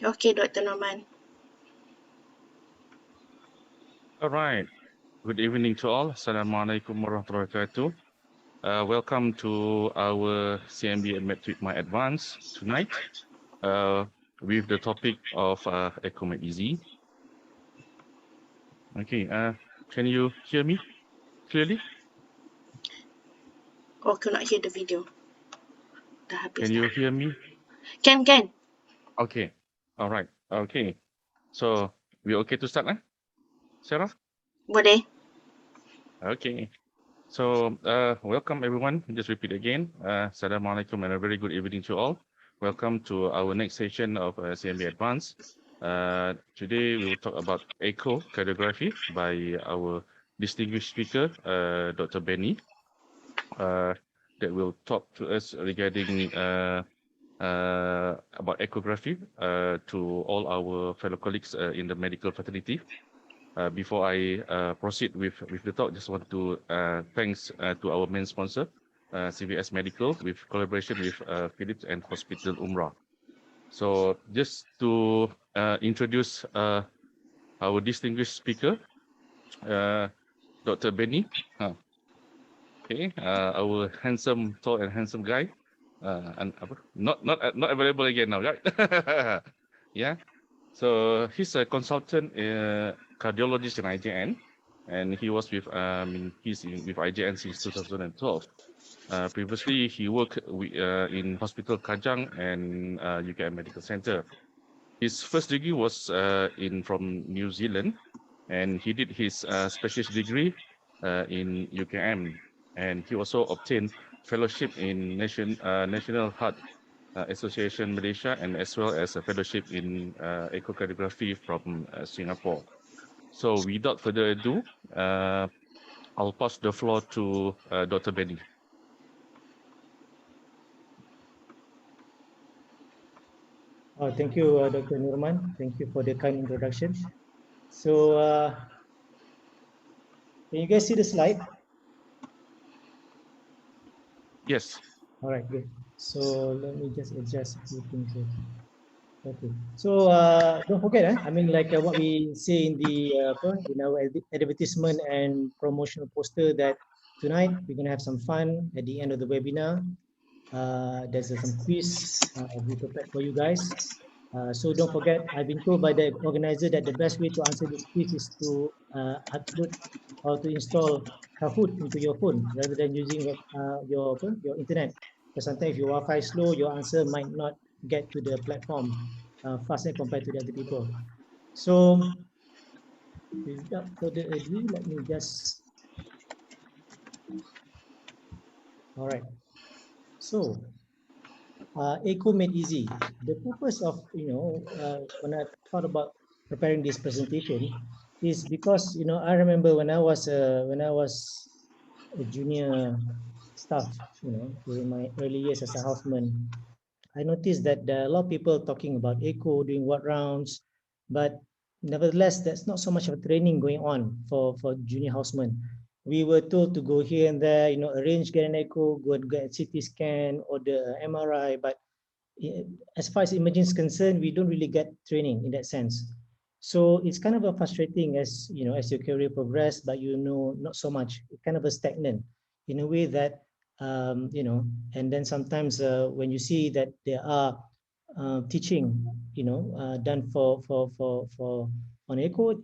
Okay, Dr. Norman. All right. Good evening to all. Assalamualaikum warahmatullahi wabarakatuh. Welcome to our CME of MedtweetMY Advanced tonight with the topic of EchoMedtweetMY. Okay. Can you hear me clearly? Oh, cannot hear the video. Dah habis Can dah. you hear me? Can. Okay. All right. Okay. So we okay to start, Sarah? Boleh. Okay. So welcome everyone. Just repeat again. Assalamualaikum and a very good evening to all. Welcome to our next session of CME Advanced. Today we will talk about echocardiography by our distinguished speaker, Dr. Beni, that will talk to us regarding about echography to all our fellow colleagues in the medical fraternity. Before I proceed with the talk, just want to thanks to our main sponsor, CVS Medical, with collaboration with Philips and Hospital Umrah. So just to introduce our distinguished speaker, Dr. Beni. Okay, our handsome, tall and handsome guy, and not available again now, right? Yeah. So he's a consultant cardiologist in IJN, and he was with with IJN since 2012. Previously, he worked in Hospital Kajang and UKM Medical Center. His first degree was from New Zealand, and he did his specialist degree in UKM, and he also obtained fellowship in National Heart Association Malaysia, and as well as a fellowship in echocardiography from Singapore. So without further ado, I'll pass the floor to Dr. Beni. Thank you, Dr. Norman. Thank you for the kind introduction. So, can you guys see the slide? Yes. All right, good. So let me just adjust a few things here. Okay. So don't forget, I mean, like what we say in the in our advertisement and promotional poster, that tonight we're gonna have some fun at the end of the webinar. There's some quiz we prepared for you guys. So don't forget, I've been told by the organizer that the best way to answer this quiz is to upload or to install Kahoot into your phone rather than using your internet. Because sometimes if your Wi-Fi is slow, your answer might not get to the platform faster compared to the other people. So without further ado, let me just. All right. So EchoMedtweetMY. The purpose of when I thought about preparing this presentation is because I remember when I was a junior staff, during my early years as a houseman, I noticed that there are a lot of people talking about echo, doing what rounds, but nevertheless, there's not so much of a training going on for junior housemen. We were told to go here and there, arrange, get an echo, go and get a CT scan or the MRI, but as far as imaging is concerned, we don't really get training in that sense. So it's kind of a frustrating as as your career progress, but not so much. It's kind of a stagnant in a way that and then sometimes when you see that there are teaching done for on echo,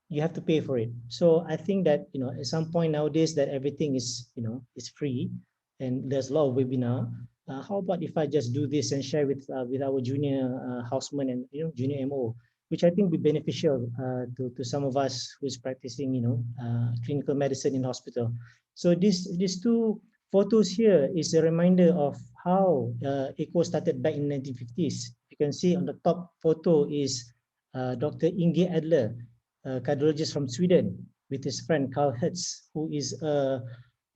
you have to pay for it. So I think that at some point nowadays that everything is is free, and there's a lot of webinar. How about if I just do this and share with our junior houseman and junior MO, which I think will be beneficial to some of us who's practicing clinical medicine in hospital. So these two photos here is a reminder of how echo started back in 1950s. You can see on the top photo is Dr. Inge Adler, a cardiologist from Sweden, with his friend Karl Hertz, who is a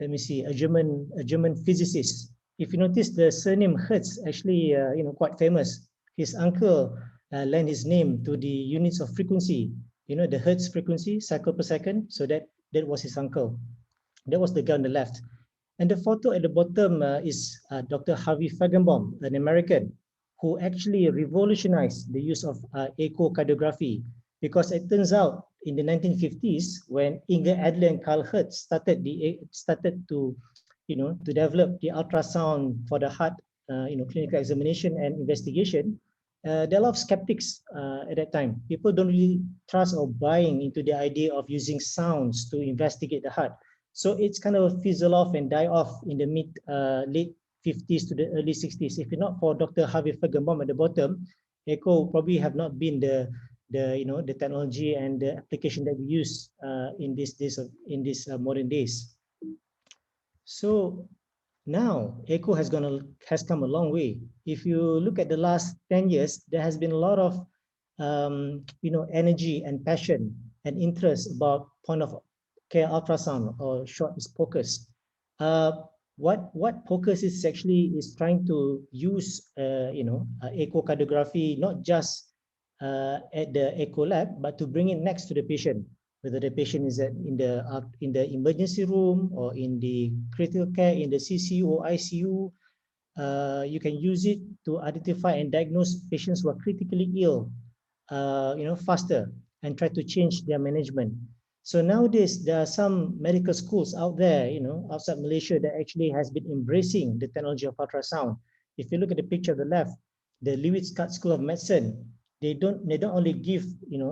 German physicist. If you notice, the surname Hertz actually quite famous. His uncle lent his name to the units of frequency, the Hertz frequency, cycle per second. So that was his uncle. That was the guy on the left. And the photo at the bottom is Dr. Harvey Feigenbaum, an American. who actually revolutionized the use of echocardiography, because it turns out in the 1950s when Inge Adler and Carl Hertz started to to develop the ultrasound for the heart clinical examination and investigation. There are a lot of skeptics at that time. People don't really trust or buying into the idea of using sounds to investigate the heart. So it's kind of fizzle off and die off in the late 50s to the early 60s. If not for Dr. Harvey Feigenbaum at the bottom, echo probably have not been the technology and the application that we use in these modern days. So now echo has come a long way. If you look at the last 10 years, there has been a lot of energy and passion and interest about point of care ultrasound, or short is POCUS. What POCUS is actually is trying to use echocardiography not just at the echo lab, but to bring it next to the patient, whether the patient is in the emergency room or in the critical care in the CCU or ICU. You can use it to identify and diagnose patients who are critically ill, faster, and try to change their management. So nowadays there are some medical schools out there, outside Malaysia, that actually has been embracing the technology of ultrasound. If you look at the picture on the left, the Lewis Scott School of Medicine, they don't only give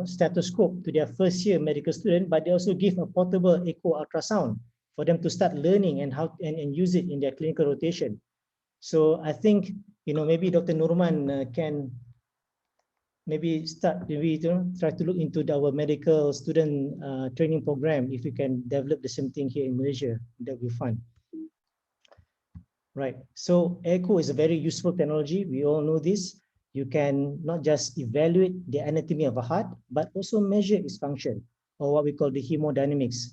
stethoscope to their first year medical student, but they also give a portable echo ultrasound for them to start learning and use it in their clinical rotation. So I think maybe Dr. Nurman can try to look into our medical student training program. If we can develop the same thing here in Malaysia, that would be fun. Right. So echo is a very useful technology. We all know this. You can not just evaluate the anatomy of a heart, but also measure its function, or what we call the hemodynamics.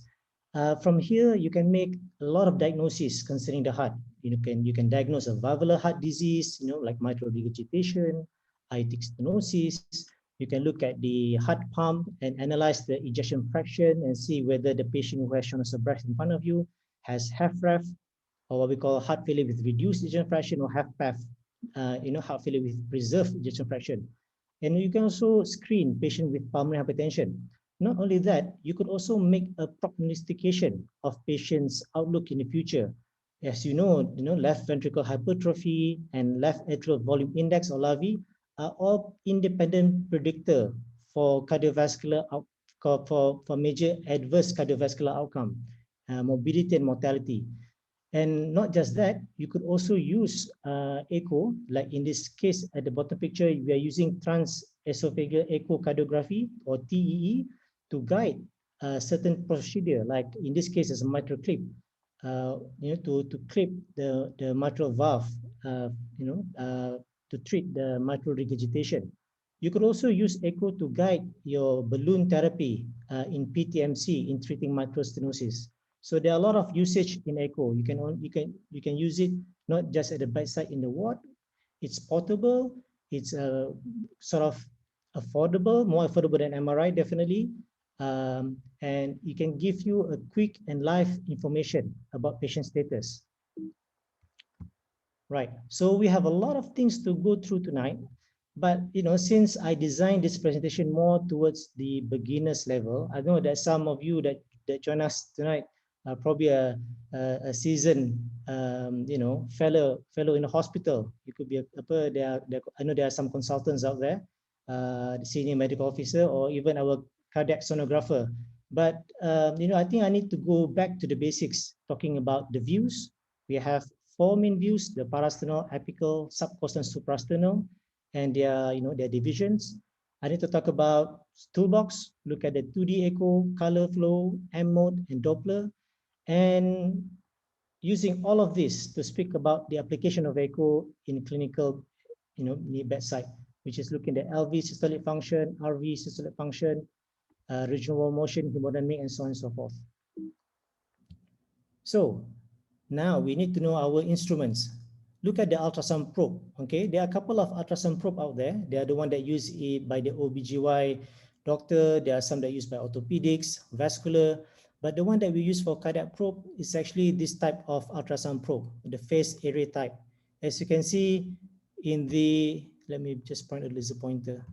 From here, you can make a lot of diagnoses concerning the heart. You can diagnose a valvular heart disease, like mitral regurgitation, aortic stenosis. You can look at the heart pump and analyze the ejection fraction and see whether the patient who has shown us a breath in front of you has HFrEF, or what we call heart failure with reduced ejection fraction, or HFpEF, heart failure with preserved ejection fraction. And you can also screen patients with pulmonary hypertension. Not only that, you could also make a prognostication of patients' outlook in the future. As you know, left ventricle hypertrophy and left atrial volume index, or LAVI, are all independent predictor for cardiovascular for major adverse cardiovascular outcome, morbidity and mortality. And not just that, you could also use echo, like in this case at the bottom picture, we are using transesophageal echocardiography, or TEE, to guide a certain procedure, like in this case as a mitral clip, to clip the mitral valve, to treat the mitral regurgitation. You could also use echo to guide your balloon therapy in PTMC, in treating mitral stenosis. So there are a lot of usage in echo. You can use it not just at the bedside in the ward. It's portable. It's sort of affordable, more affordable than MRI, definitely. And it can give you a quick and live information about patient status. Right. So we have a lot of things to go through tonight. But since I designed this presentation more towards the beginners level, I know that some of you that join us tonight probably a seasoned, fellow in a hospital. You could be I know there are some consultants out there, the senior medical officer, or even our cardiac sonographer. But I think I need to go back to the basics, talking about the views. We have 4 main views: the parasternal, apical, subcostal, and suprasternal, and their divisions. I need to talk about toolbox, look at the 2D echo, color flow, M mode, and Doppler, and using all of this to speak about the application of echo in clinical, bedside, which is looking at LV systolic function, RV systolic function, regional wall motion, hemodynamic, and so on and so forth. So now we need to know our instruments. Look at the ultrasound probe. Okay, there are a couple of ultrasound probe out there. They are the one that used by the OBGY doctor. There are some that used by orthopedics, vascular. But the one that we use for cardiac probe is actually this type of ultrasound probe, the phase array type. As you can see in the Let me just point a laser pointer.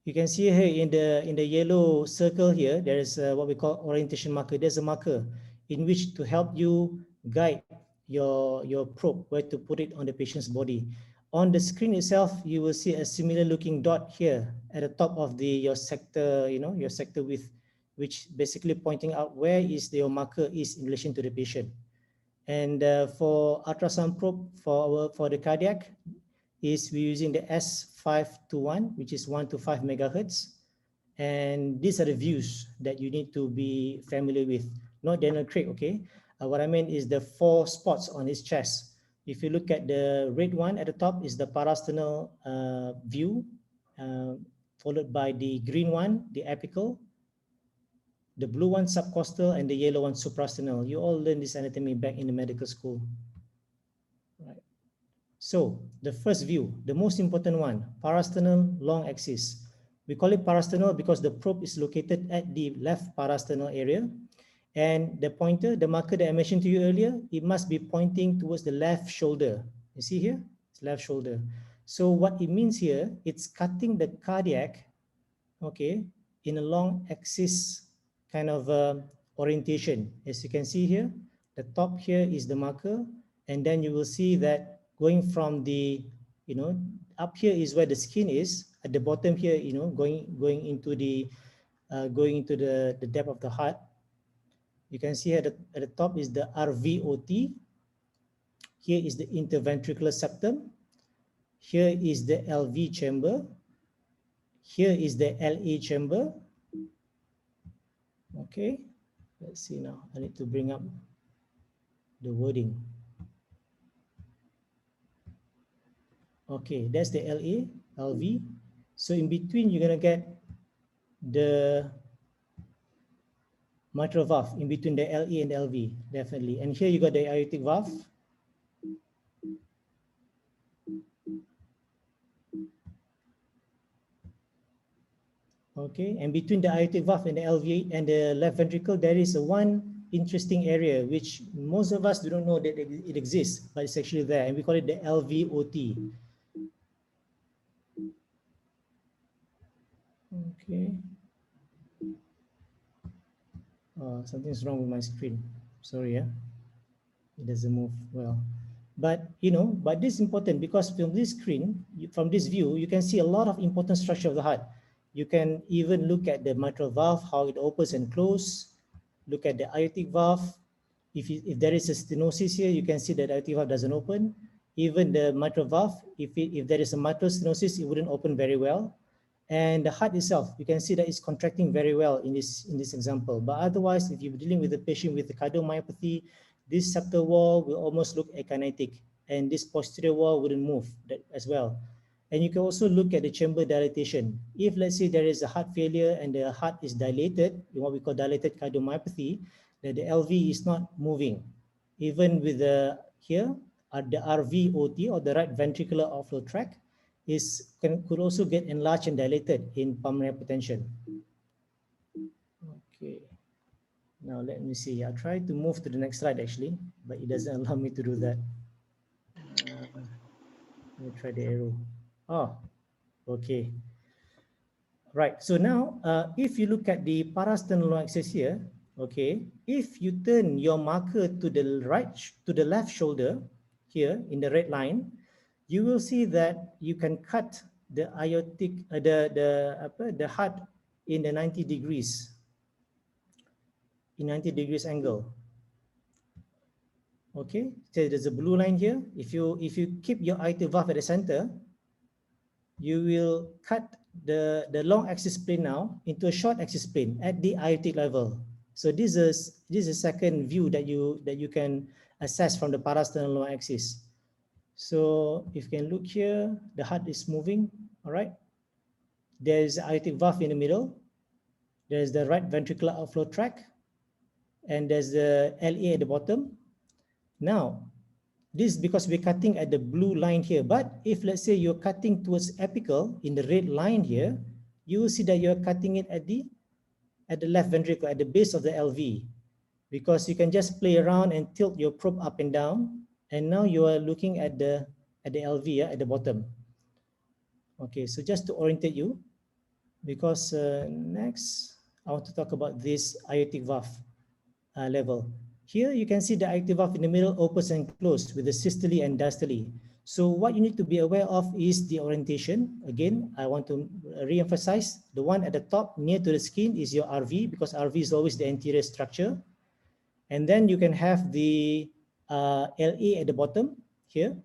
You can see here in the yellow circle here, there is what we call orientation marker. There's a marker in which to help you guide your probe, where to put it on the patient's body. On the screen itself, you will see a similar looking dot here at the top of your sector, your sector width, which basically pointing out where is your marker is in relation to the patient. And for ultrasound probe for the cardiac, is we're using the S521, which is 1 to 5 megahertz. And these are the views that you need to be familiar with, not Daniel Craig, okay? What I mean is the 4 spots on his chest. If you look at the red one at the top is the parasternal view, followed by the green one, the apical, the blue one subcostal, and the yellow one suprasternal. You all learned this anatomy back in the medical school. Right. So the first view, the most important one, parasternal long axis. We call it parasternal because the probe is located at the left parasternal area. And the pointer, the marker that I mentioned to you earlier, it must be pointing towards the left shoulder. You see here? It's left shoulder. So what it means here, it's cutting the cardiac, okay, in a long axis kind of orientation. As you can see here, the top here is the marker, and then you will see that going from the, up here is where the skin is. At the bottom here, going into the depth of the heart. You can see at the top is the RVOT. Here is the interventricular septum. Here is the LV chamber. Here is the LA chamber. Okay, let's see now. I need to bring up the wording. Okay, that's the LA, LV. So in between, you're going to get the mitral valve in between the LA and LV, definitely. And here you got the aortic valve. Okay, and between the aortic valve and the LV and the left ventricle, there is one interesting area which most of us do not know that it exists, but it's actually there, and we call it the LVOT. Okay. Something's wrong with my screen. Sorry, yeah. It doesn't move well. But but this is important because from this screen, from this view, you can see a lot of important structure of the heart. You can even look at the mitral valve, how it opens and closes. Look at the aortic valve. If there is a stenosis here, you can see that the aortic valve doesn't open. Even the mitral valve, if there is a mitral stenosis, it wouldn't open very well. And the heart itself, you can see that it's contracting very well in this example. But otherwise, if you're dealing with a patient with a cardiomyopathy, this septal wall will almost look akinetic, and this posterior wall wouldn't move as well. And you can also look at the chamber dilatation. If let's say there is a heart failure and the heart is dilated, in what we call dilated cardiomyopathy, that the LV is not moving. Even with the here, the RVOT, or the right ventricular outflow tract, could also get enlarged and dilated in pulmonary hypertension. Okay. Now let me see. I'll try to move to the next slide actually, but it doesn't allow me to do that. Let me try the arrow. Oh, okay. Right. So now, if you look at the parasternal axis here, okay, if you turn your marker to the right, to the left shoulder here in the red line, you will see that you can cut the aortic, the heart in the 90 degrees, in 90 degrees angle. Okay, so there's a blue line here. If you keep your aortic valve at the center, you will cut the long axis plane now into a short axis plane at the aortic level. So this is a second view that you can assess from the parasternal long axis. So if you can look here, the heart is moving, all right? There's the aortic valve in the middle. There's the right ventricular outflow tract, and there's the LA at the bottom. Now, this is because we're cutting at the blue line here. But if let's say you're cutting towards apical in the red line here, you will see that you're cutting it at the left ventricle, at the base of the LV, because you can just play around and tilt your probe up and down. And now you are looking at the LV at the bottom. Okay, so just to orientate you, because next I want to talk about this aortic valve level. Here you can see the aortic valve in the middle opens and closes with the systole and diastole. So what you need to be aware of is the orientation. Again, I want to re-emphasize the one at the top near to the skin is your RV, because RV is always the anterior structure. And then you can have the LA at the bottom here.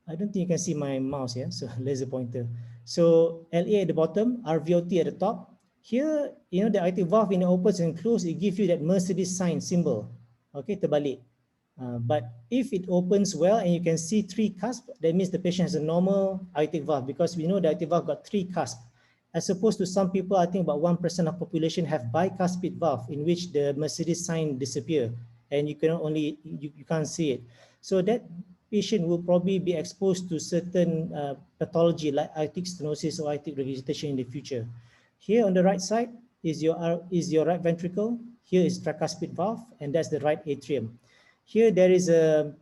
I don't think you can see my mouse here, so laser pointer. So LA at the bottom, RVOT at the top. Here, the aortic valve in the opens and close, it gives you that Mercedes sign symbol. Okay, terbalik. But if it opens well and you can see 3 cusps, that means the patient has a normal aortic valve, because we know the aortic valve got 3 cusps. As opposed to some people, I think about 1% of population have bicuspid valve, in which the Mercedes sign disappear and you can't see it. So that patient will probably be exposed to certain pathology like aortic stenosis or aortic regurgitation in the future. Here on the right side is your right ventricle. Here is tricuspid valve, and that's the right atrium. Here there is a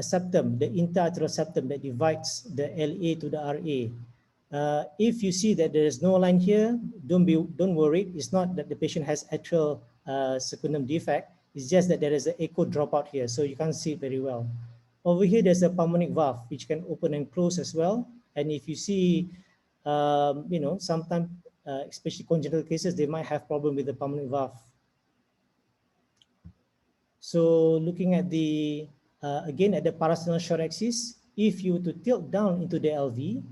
septum, the interarterial septum that divides the LA to the RA. If you see that there is no line here, don't worry. It's not that the patient has atrial secundum defect. It's just that there is an echo dropout here, so you can't see it very well. Over here, there's a pulmonic valve which can open and close as well. And if you see, sometimes, especially congenital cases, they might have problem with the pulmonic valve. So looking at the, again, at the parasternal short axis, if you were to tilt down into the LV,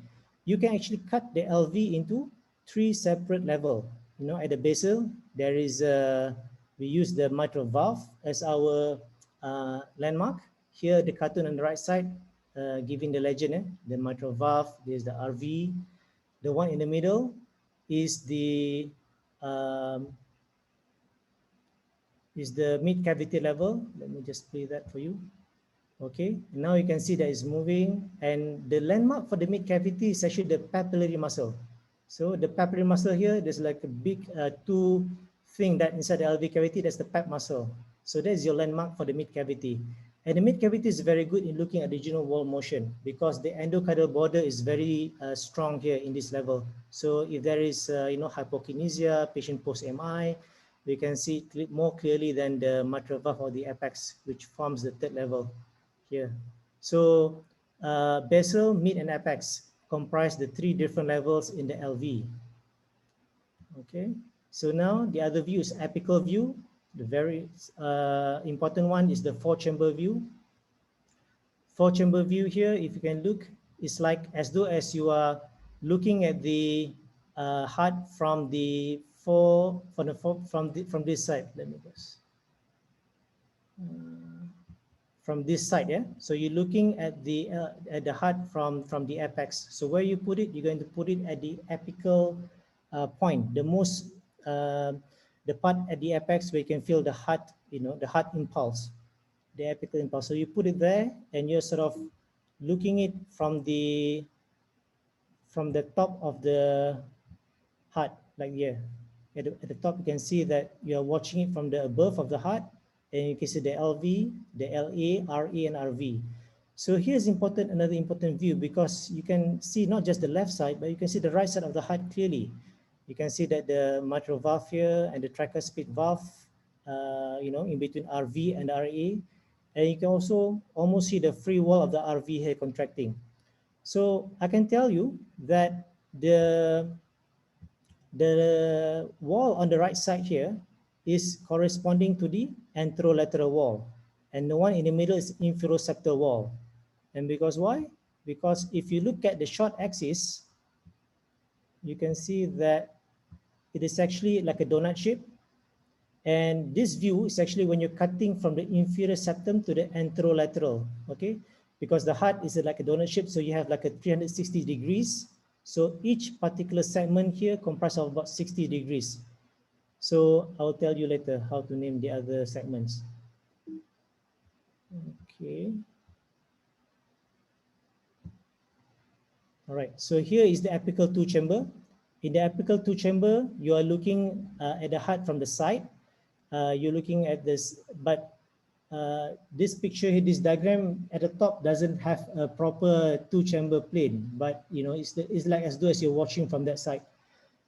you can actually cut the LV into 3 separate levels. At the basal, there is we use the mitral valve as our landmark. Here, the cartoon on the right side, giving the legend, the mitral valve, there's the RV. The one in the middle is the mid cavity level. Let me just play that for you. Okay, now you can see that it's moving, and the landmark for the mid cavity is actually the papillary muscle. So the papillary muscle here, there's like a big 2 thing that inside the LV cavity, that's the pap muscle. So that's your landmark for the mid cavity. And the mid cavity is very good in looking at the regional wall motion, because the endocardial border is very strong here in this level. So if there is hypokinesia, patient post MI, we can see it more clearly than the mitral valve or the apex, which forms the 3rd level here. So basal, mid, and apex comprise the 3 different levels in the LV. Okay, so now the other view is apical view. The very important one is the 4-chamber view. 4-chamber view here, if you can look, it's like as though as you are looking at the heart from this side. Let me just from this side, yeah. So you're looking at the heart from the apex. So where you put it, you're going to put it at the apical point, the part at the apex where you can feel the heart, the heart impulse, the apical impulse. So you put it there, and you're sort of looking it from the top of the heart, like here. At the top, you can see that you are watching it from the above of the heart, and you can see the LV, the LA, RA, and RV. So here's another important view, because you can see not just the left side, but you can see the right side of the heart clearly. You can see that the mitral valve here and the tricuspid valve, in between RV and RA. And you can also almost see the free wall of the RV here contracting. So I can tell you that the wall on the right side here is corresponding to the anterolateral wall, and the one in the middle is inferoseptal wall. And because why? Because if you look at the short axis, you can see that it is actually like a donut shape. And this view is actually when you're cutting from the inferior septum to the anterolateral, okay? Because the heart is like a donut shape, so you have like a 360 degrees. So each particular segment here comprises of about 60 degrees. So I'll tell you later how to name the other segments. Okay. All right, so here is the apical 2-chamber. In the apical 2-chamber, you are looking at the heart from the side. You're looking at this, but this picture here, this diagram at the top doesn't have a proper two-chamber plane, but it's like as though as you're watching from that side.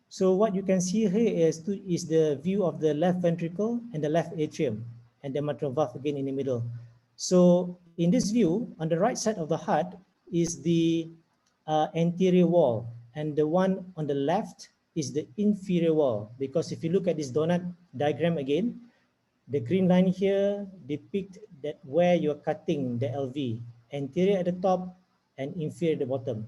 So what you can see here is the view of the left ventricle and the left atrium, and the mitral valve again in the middle. So in this view, on the right side of the heart is the anterior wall, and the one on the left is the inferior wall. Because if you look at this donut diagram again, the green line here depict that where you're cutting the LV, anterior at the top and inferior at the bottom.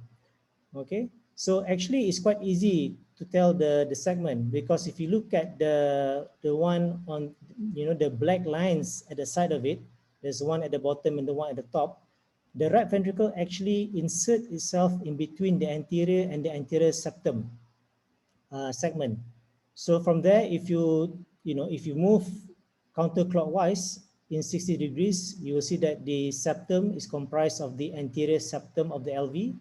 Okay, so actually it's quite easy to tell the segment, because if you look at the one on, the black lines at the side of it, there's one at the bottom and the one at the top. The right ventricle actually inserts itself in between the anterior and the anterior septum segment. So from there, if you move counterclockwise in 60 degrees, you will see that the septum is comprised of the anterior septum of the LV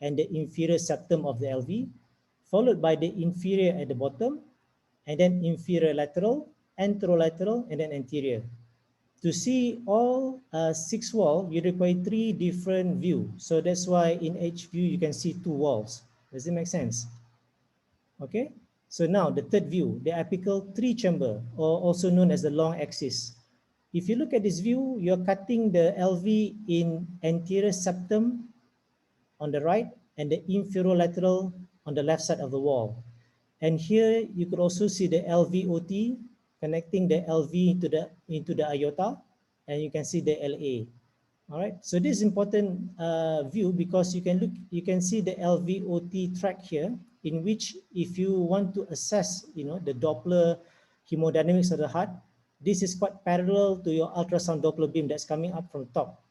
and the inferior septum of the LV, followed by the inferior at the bottom, and then inferior lateral, anterolateral, and then anterior. To see all 6 walls, you require 3 different views. So that's why in each view you can see 2 walls. Does it make sense? Okay, so now the third view, the apical 3-chamber, or also known as the long axis. If you look at this view, you're cutting the LV in anterior septum on the right and the inferolateral on the left side of the wall. And here you could also see the LVOT connecting the LV into the aorta, and you can see the LA. All right, so this is important view, because you can see the LVOT track here, in which if you want to assess the Doppler hemodynamics of the heart, this is quite parallel to your ultrasound Doppler beam that's coming up from top.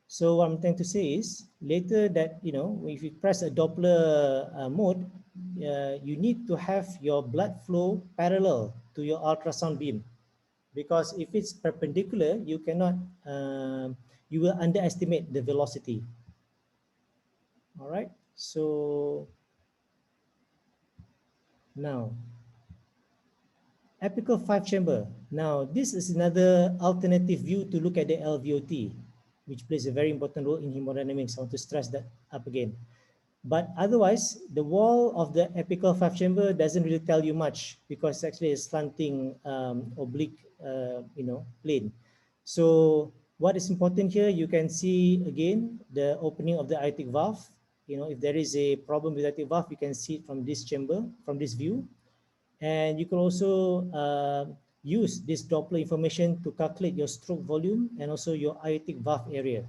So what I'm trying to say is, later that if you press a Doppler mode, you need to have your blood flow parallel to your ultrasound beam, because if it's perpendicular, you cannot you will underestimate the velocity. All right, so now apical 5-chamber. Now this is another alternative view to look at the LVOT, which plays a very important role in hemodynamics. I want to stress that up again. But otherwise, the wall of the apical 5-chamber doesn't really tell you much, because it's actually a slanting oblique plane. So what is important here, you can see again the opening of the aortic valve. If there is a problem with the aortic valve, you can see it from this chamber, from this view. And you can also use this Doppler information to calculate your stroke volume and also your aortic valve area.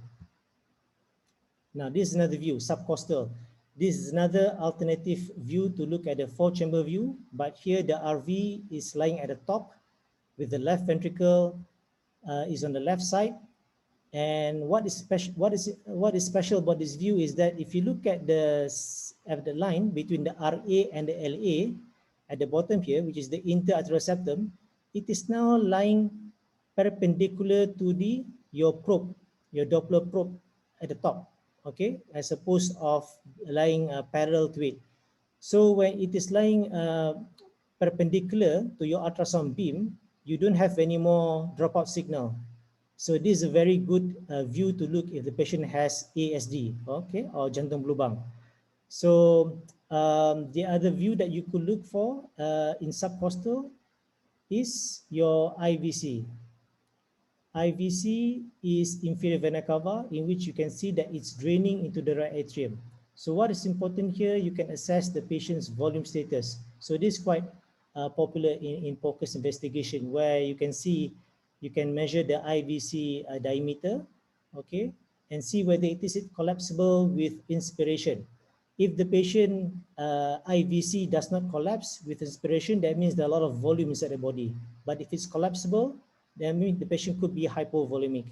Now this is another view, subcostal. This is another alternative view to look at the 4-chamber view, but here the RV is lying at the top, with the left ventricle is on the left side. And what is special about this view is that if you look at the line between the RA and the LA at the bottom here, which is the interarterial septum, it is now lying perpendicular to your probe, your Doppler probe at the top, okay, as opposed of lying parallel to it. So when it is lying perpendicular to your ultrasound beam, you don't have any more dropout signal. So this is a very good view to look if the patient has ASD, okay, or jantung berlubang. So the other view that you could look for in subcostal is your IVC. IVC is inferior vena cava, in which you can see that it's draining into the right atrium. So what is important here, you can assess the patient's volume status. So this is quite popular in POCUS investigation, where you can measure the IVC diameter, okay, and see whether it is collapsible with inspiration. If the patient IVC does not collapse with inspiration, that means there are a lot of volume inside the body. But if it's collapsible, that means the patient could be hypovolemic.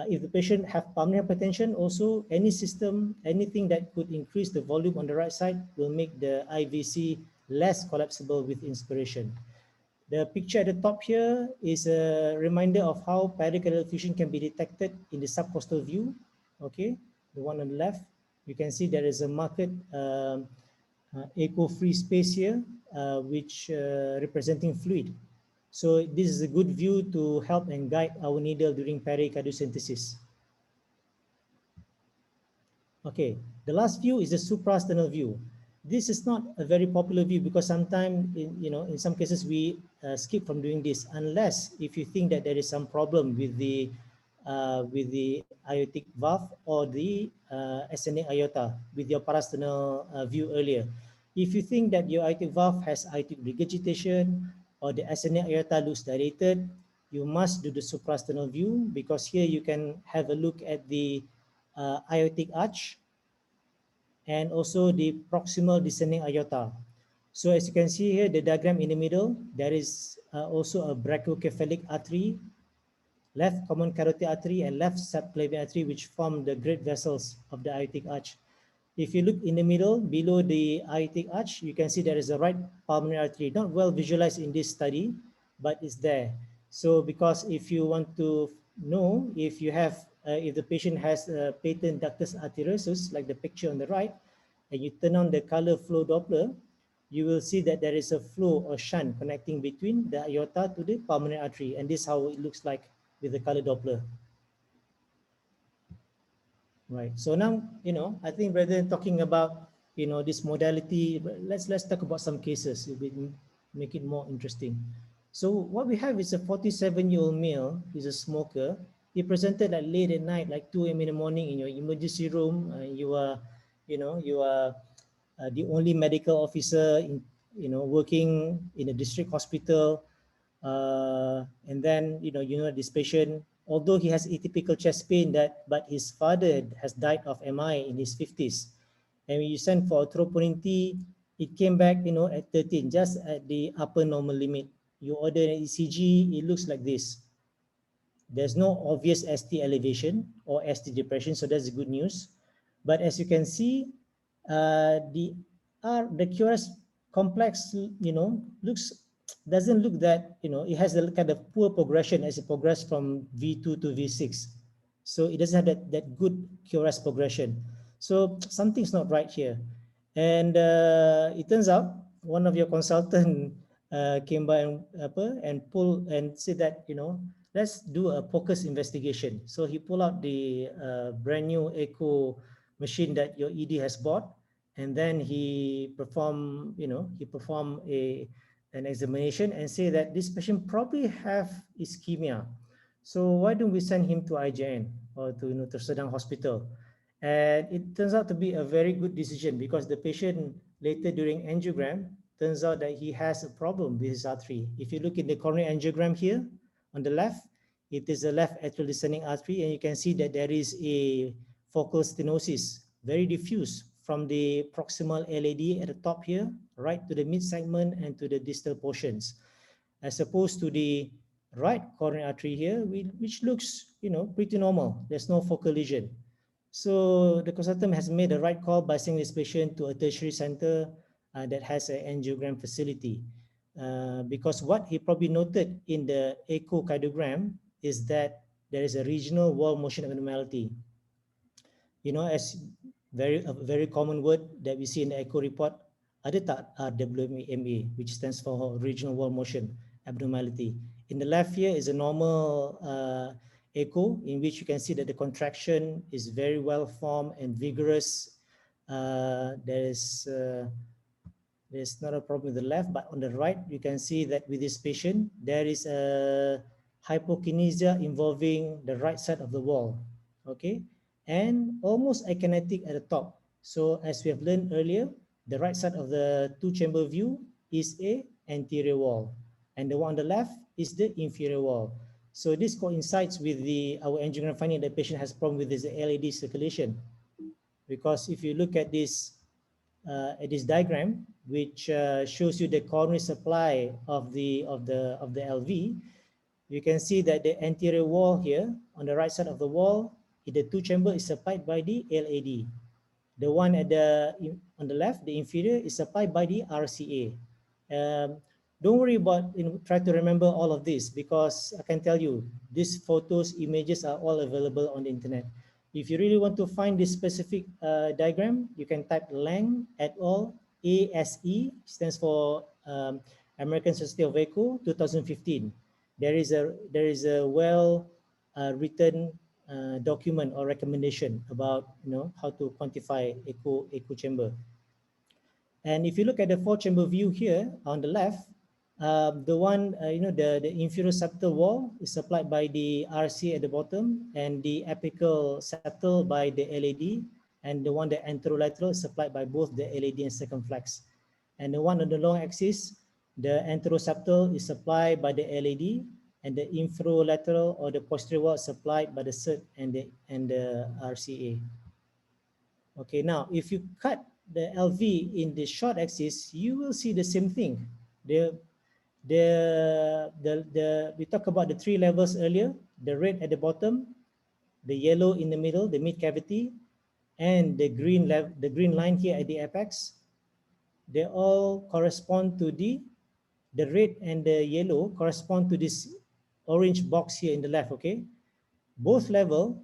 If the patient have pulmonary hypertension, also anything that could increase the volume on the right side will make the IVC less collapsible with inspiration. The picture at the top here is a reminder of how pericardial effusion can be detected in the subcostal view. Okay, the one on the left, you can see there is a marked echo-free space here, which representing fluid. So this is a good view to help and guide our needle during pericardiocentesis. Okay, the last view is the suprasternal view. This is not a very popular view because sometimes, in some cases we skip from doing this unless if you think that there is some problem with the aortic valve or the ascending aorta with your parasternal view earlier. If you think that your aortic valve has aortic regurgitation or the ascending aorta looks dilated, you must do the suprasternal view because here you can have a look at the aortic arch and also the proximal descending aorta. So as you can see here, the diagram in the middle, there is also a brachiocephalic artery, left common carotid artery and left subclavian artery, which form the great vessels of the aortic arch. If you look in the middle, below the aortic arch, you can see there is a right pulmonary artery, not well visualized in this study, but it's there. So because if you want to know if the patient has a patent ductus arteriosus, like the picture on the right, and you turn on the color flow Doppler, you will see that there is a flow or shunt connecting between the aorta to the pulmonary artery, and this is how it looks like with the color Doppler. Right. So now, I think rather than talking about, this modality, let's talk about some cases. It will make it more interesting. So what we have is a 47-year-old male. He's a smoker. He presented at late at night, like 2 a.m. in the morning in your emergency room. You are the only medical officer working in a district hospital. And then this patient, although he has atypical chest pain, but his father has died of MI in his 50s, and when you send for troponin T, it came back at 13, just at the upper normal limit. You order an ECG, it looks like this. There's no obvious ST elevation or ST depression, so that's good news. But as you can see, the QRS complex, doesn't look that, it has a kind of poor progression as it progressed from V2 to V6. So it doesn't have that good QRS progression. So something's not right here. And it turns out one of your consultant came by and pulled and said that, let's do a POCUS investigation. So he pulled out the brand new echo machine that your ED has bought, and then he performed an examination and say that this patient probably have ischemia. So why don't we send him to IJN or to Sedang Hospital? And it turns out to be a very good decision because the patient later during angiogram turns out that he has a problem with his artery. If you look in the coronary angiogram here on the left, it is a left atrial descending artery, and you can see that there is a focal stenosis, very diffuse from the proximal LAD at the top here, right to the mid segment and to the distal portions, as opposed to the right coronary artery here, which looks, pretty normal. There's no focal lesion. So the consultant has made the right call by sending this patient to a tertiary center that has an angiogram facility. Because what he probably noted in the echocardiogram is that there is a regional wall motion abnormality. As a very common word that we see in the echo report, ada tak RWMA, which stands for regional wall motion abnormality. In the left here is a normal echo in which you can see that the contraction is very well formed and vigorous. There's not a problem with the left, but on the right, you can see that with this patient, there is a hypokinesia involving the right side of the wall, okay? And almost akinetic at the top. So as we have learned earlier, the right side of the two-chamber view is a anterior wall, and the one on the left is the inferior wall. So this coincides with our angiogram finding that the patient has problem with this LAD circulation, because if you look at this diagram, which shows you the coronary supply of the LV, you can see that the anterior wall here on the right side of the wall, the two chamber is supplied by the LAD. The one on the left, the inferior, is supplied by the RCA. Don't worry about, try to remember all of this, because I can tell you these photos, images are all available on the internet. If you really want to find this specific diagram, you can type Lang et al. ASE, stands for American Society of Echo, 2015. There is a well written document or recommendation about how to quantify echo chamber. And if you look at the 4-chamber view here on the left, the one the inferior septal wall is supplied by the RC at the bottom, and the apical septal by the LAD, and the one the anterolateral is supplied by both the LAD and circumflex. And the one on the long axis, the anteroseptal is supplied by the LAD, and the infrolateral or the posterior wall is supplied by the CERT and the RCA. Okay, now if you cut the LV in the short axis, you will see the same thing. We talked about the 3 levels earlier: the red at the bottom, the yellow in the middle, the mid cavity, and the green line here at the apex. They all correspond to the red and the yellow correspond to this orange box here in the left. Okay, both level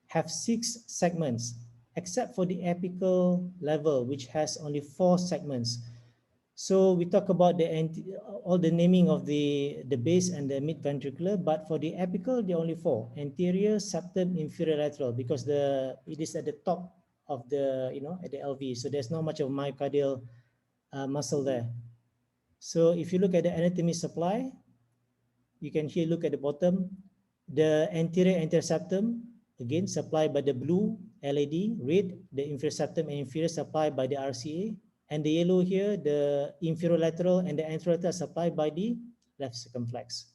have 6 segments, except for the apical level, which has only 4 segments. So we talk about all the naming of the base and the mid ventricular, but for the apical, there are only 4: anterior, septum, inferior, lateral, because it is at the top of the at the LV, so there's not much of myocardial muscle there. So if you look at the anatomy supply, you can here look at the bottom, the anterior septum, again supplied by the blue LAD, red the inferior septum and inferior supplied by the RCA, and the yellow here, the inferolateral and the anterolateral supplied by the left circumflex.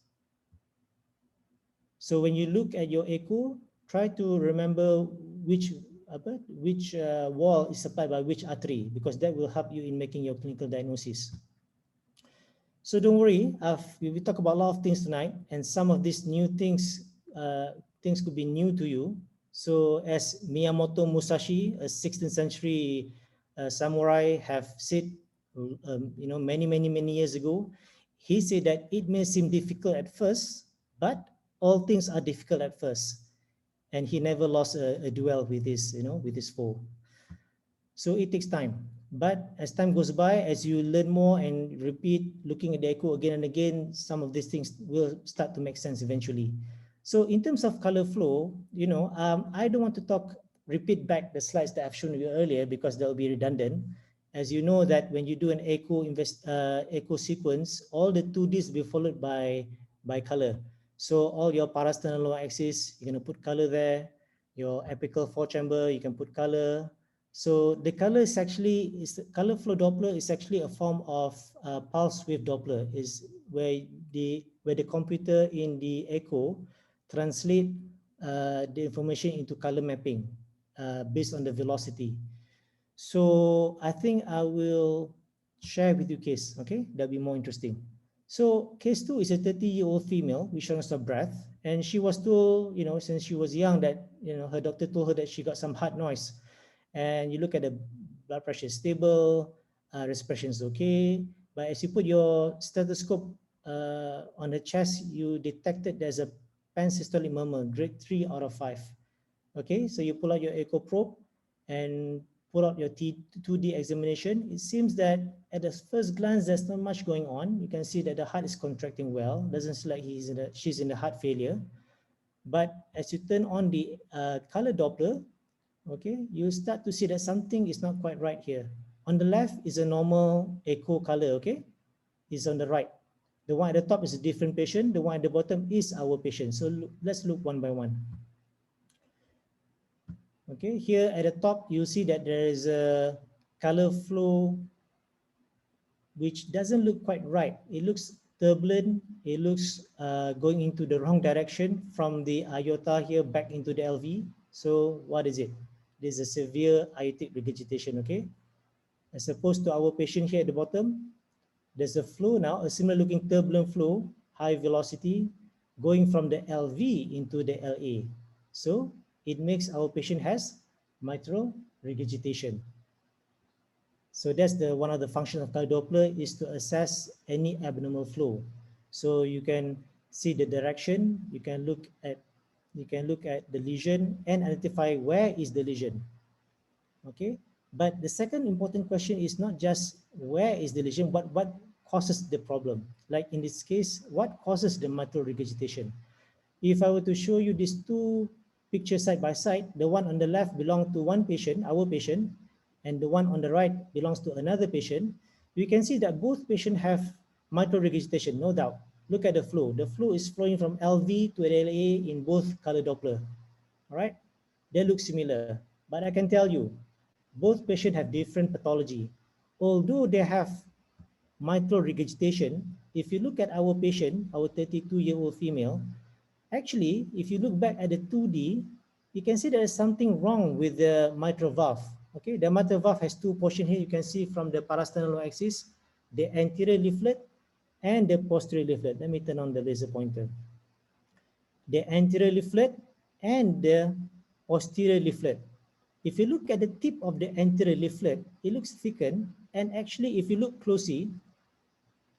So when you look at your echo, try to remember which wall is supplied by which artery, because that will help you in making your clinical diagnosis. So don't worry, we talk about a lot of things tonight, and some of these new things could be new to you. So as Miyamoto Musashi, a 16th century samurai, have said, many years ago, he said that it may seem difficult at first, but all things are difficult at first. And he never lost a duel with his foe. So it takes time. But as time goes by, as you learn more and repeat looking at the echo again and again, some of these things will start to make sense eventually. So in terms of color flow, I don't want to repeat back the slides that I've shown you earlier, because they'll be redundant. As you know that when you do an echo sequence, all the 2Ds will be followed by color. So all your parasternal lower axis, you're going to put color there. Your apical 4-chamber, you can put color. So the color color flow Doppler is actually a form of pulse wave Doppler, is where the computer in the echo translate the information into color mapping based on the velocity. So I think I will share with you case. Okay, that'll be more interesting. So case 2 is a 30-year-old female with shortness of breath, and she was told, since she was young, that her doctor told her that she got some heart noise. And you look at the blood pressure is stable, respiration is okay, but as you put your stethoscope on the chest, you detected there's a pansystolic murmur, grade 3 out of 5. Okay, so you pull out your echo probe and pull out your 2D examination. It seems that at the first glance, there's not much going on. You can see that the heart is contracting well. Doesn't seem like she's in the heart failure. But as you turn on the color Doppler, okay, you start to see that something is not quite right here. On the left is a normal echo color, okay? It's on the right. The one at the top is a different patient. The one at the bottom is our patient. So let's look one by one. Okay, here at the top, you see that there is a color flow which doesn't look quite right. It looks turbulent. It looks going into the wrong direction from the aorta here back into the LV. So what is it? There's a severe aortic regurgitation, okay? As opposed to our patient here at the bottom, there's a flow now, a similar looking turbulent flow, high velocity, going from the LV into the LA. So it makes our patient has mitral regurgitation. So that's one of the functions of color Doppler, is to assess any abnormal flow. So you can see the direction, you can look at the lesion and identify where is the lesion. Okay, but the second important question is not just where is the lesion, but what causes the problem. Like in this case, what causes the mitral regurgitation? If I were to show you these two pictures side by side, the one on the left belongs to one patient, our patient, and the one on the right belongs to another patient, you can see that both patients have mitral regurgitation, no doubt. Look at the flow. The flow is flowing from LV to LA in both color Doppler. All right, they look similar, but I can tell you, both patients have different pathology. Although they have mitral regurgitation, if you look at our patient, our 32-year-old female, actually, if you look back at the 2D, you can see there is something wrong with the mitral valve. Okay, the mitral valve has two portions here. You can see from the parasternal axis, the anterior leaflet and the posterior leaflet. Let me turn on the laser pointer. The anterior leaflet and the posterior leaflet. If you look at the tip of the anterior leaflet, it looks thickened. And actually, if you look closely,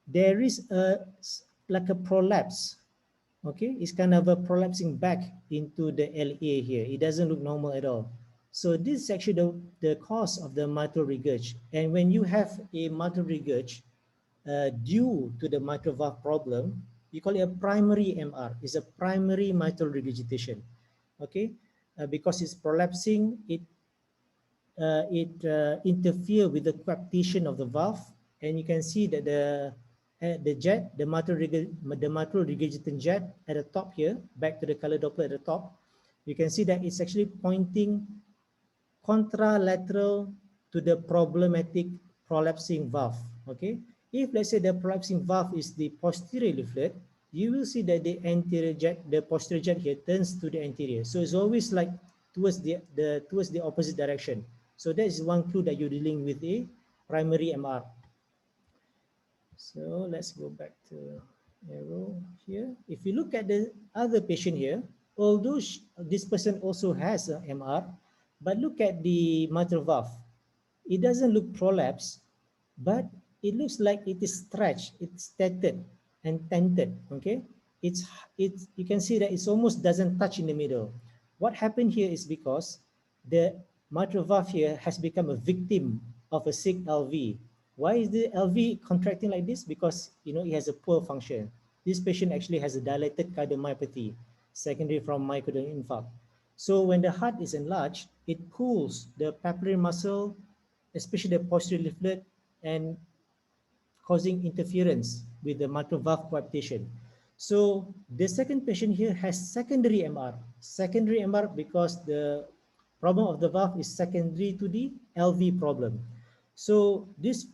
there is like a prolapse. Okay, it's kind of a prolapsing back into the LA here. It doesn't look normal at all. So this is actually the cause of the mitral regurg. And when you have a mitral regurg due to the mitral valve problem, you call it a primary MR. It's a primary mitral regurgitation. Okay, because it's prolapsing, it interfere with the coaptation of the valve, and you can see that the jet, the mitral regurgitant jet at the top here, back to the color Doppler at the top, you can see that it's actually pointing contralateral to the problematic prolapsing valve. Okay, if let's say the prolapsing valve is the posterior leaflet, you will see that the anterior jet, the posterior jet here turns to the anterior. So it's always like towards the opposite direction. So that is one clue that you're dealing with a primary MR. So let's go back to arrow here. If you look at the other patient here, although this person also has an MR, but look at the mitral valve. It doesn't look prolapsed, but it looks like it is stretched, it's tented and tented. Okay, it's you can see that it almost doesn't touch in the middle. What happened here is because the mitral valve here has become a victim of a sick LV. Why is the LV contracting like this? Because it has a poor function. This patient actually has a dilated cardiomyopathy, secondary from myocardial infarct. So when the heart is enlarged, it pulls the papillary muscle, especially the posterior leaflet, and causing interference with the mitral valve coaptation. So the second patient here has secondary MR. Secondary MR because the problem of the valve is secondary to the LV problem. So these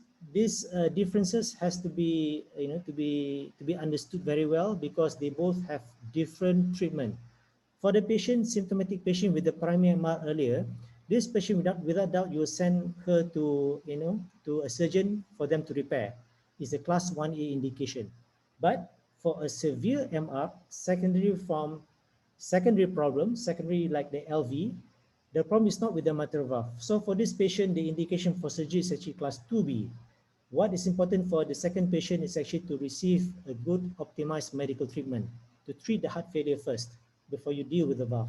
differences has to be to be understood very well, because they both have different treatment. For the patient, symptomatic patient with the primary MR earlier, this patient without doubt you will send her to to a surgeon for them to repair. It's a class 1A indication. But for a severe MR, secondary problem, secondary like the LV, the problem is not with the mitral valve. So for this patient, the indication for surgery is actually class 2B. What is important for the second patient is actually to receive a good optimized medical treatment, to treat the heart failure first before you deal with the valve.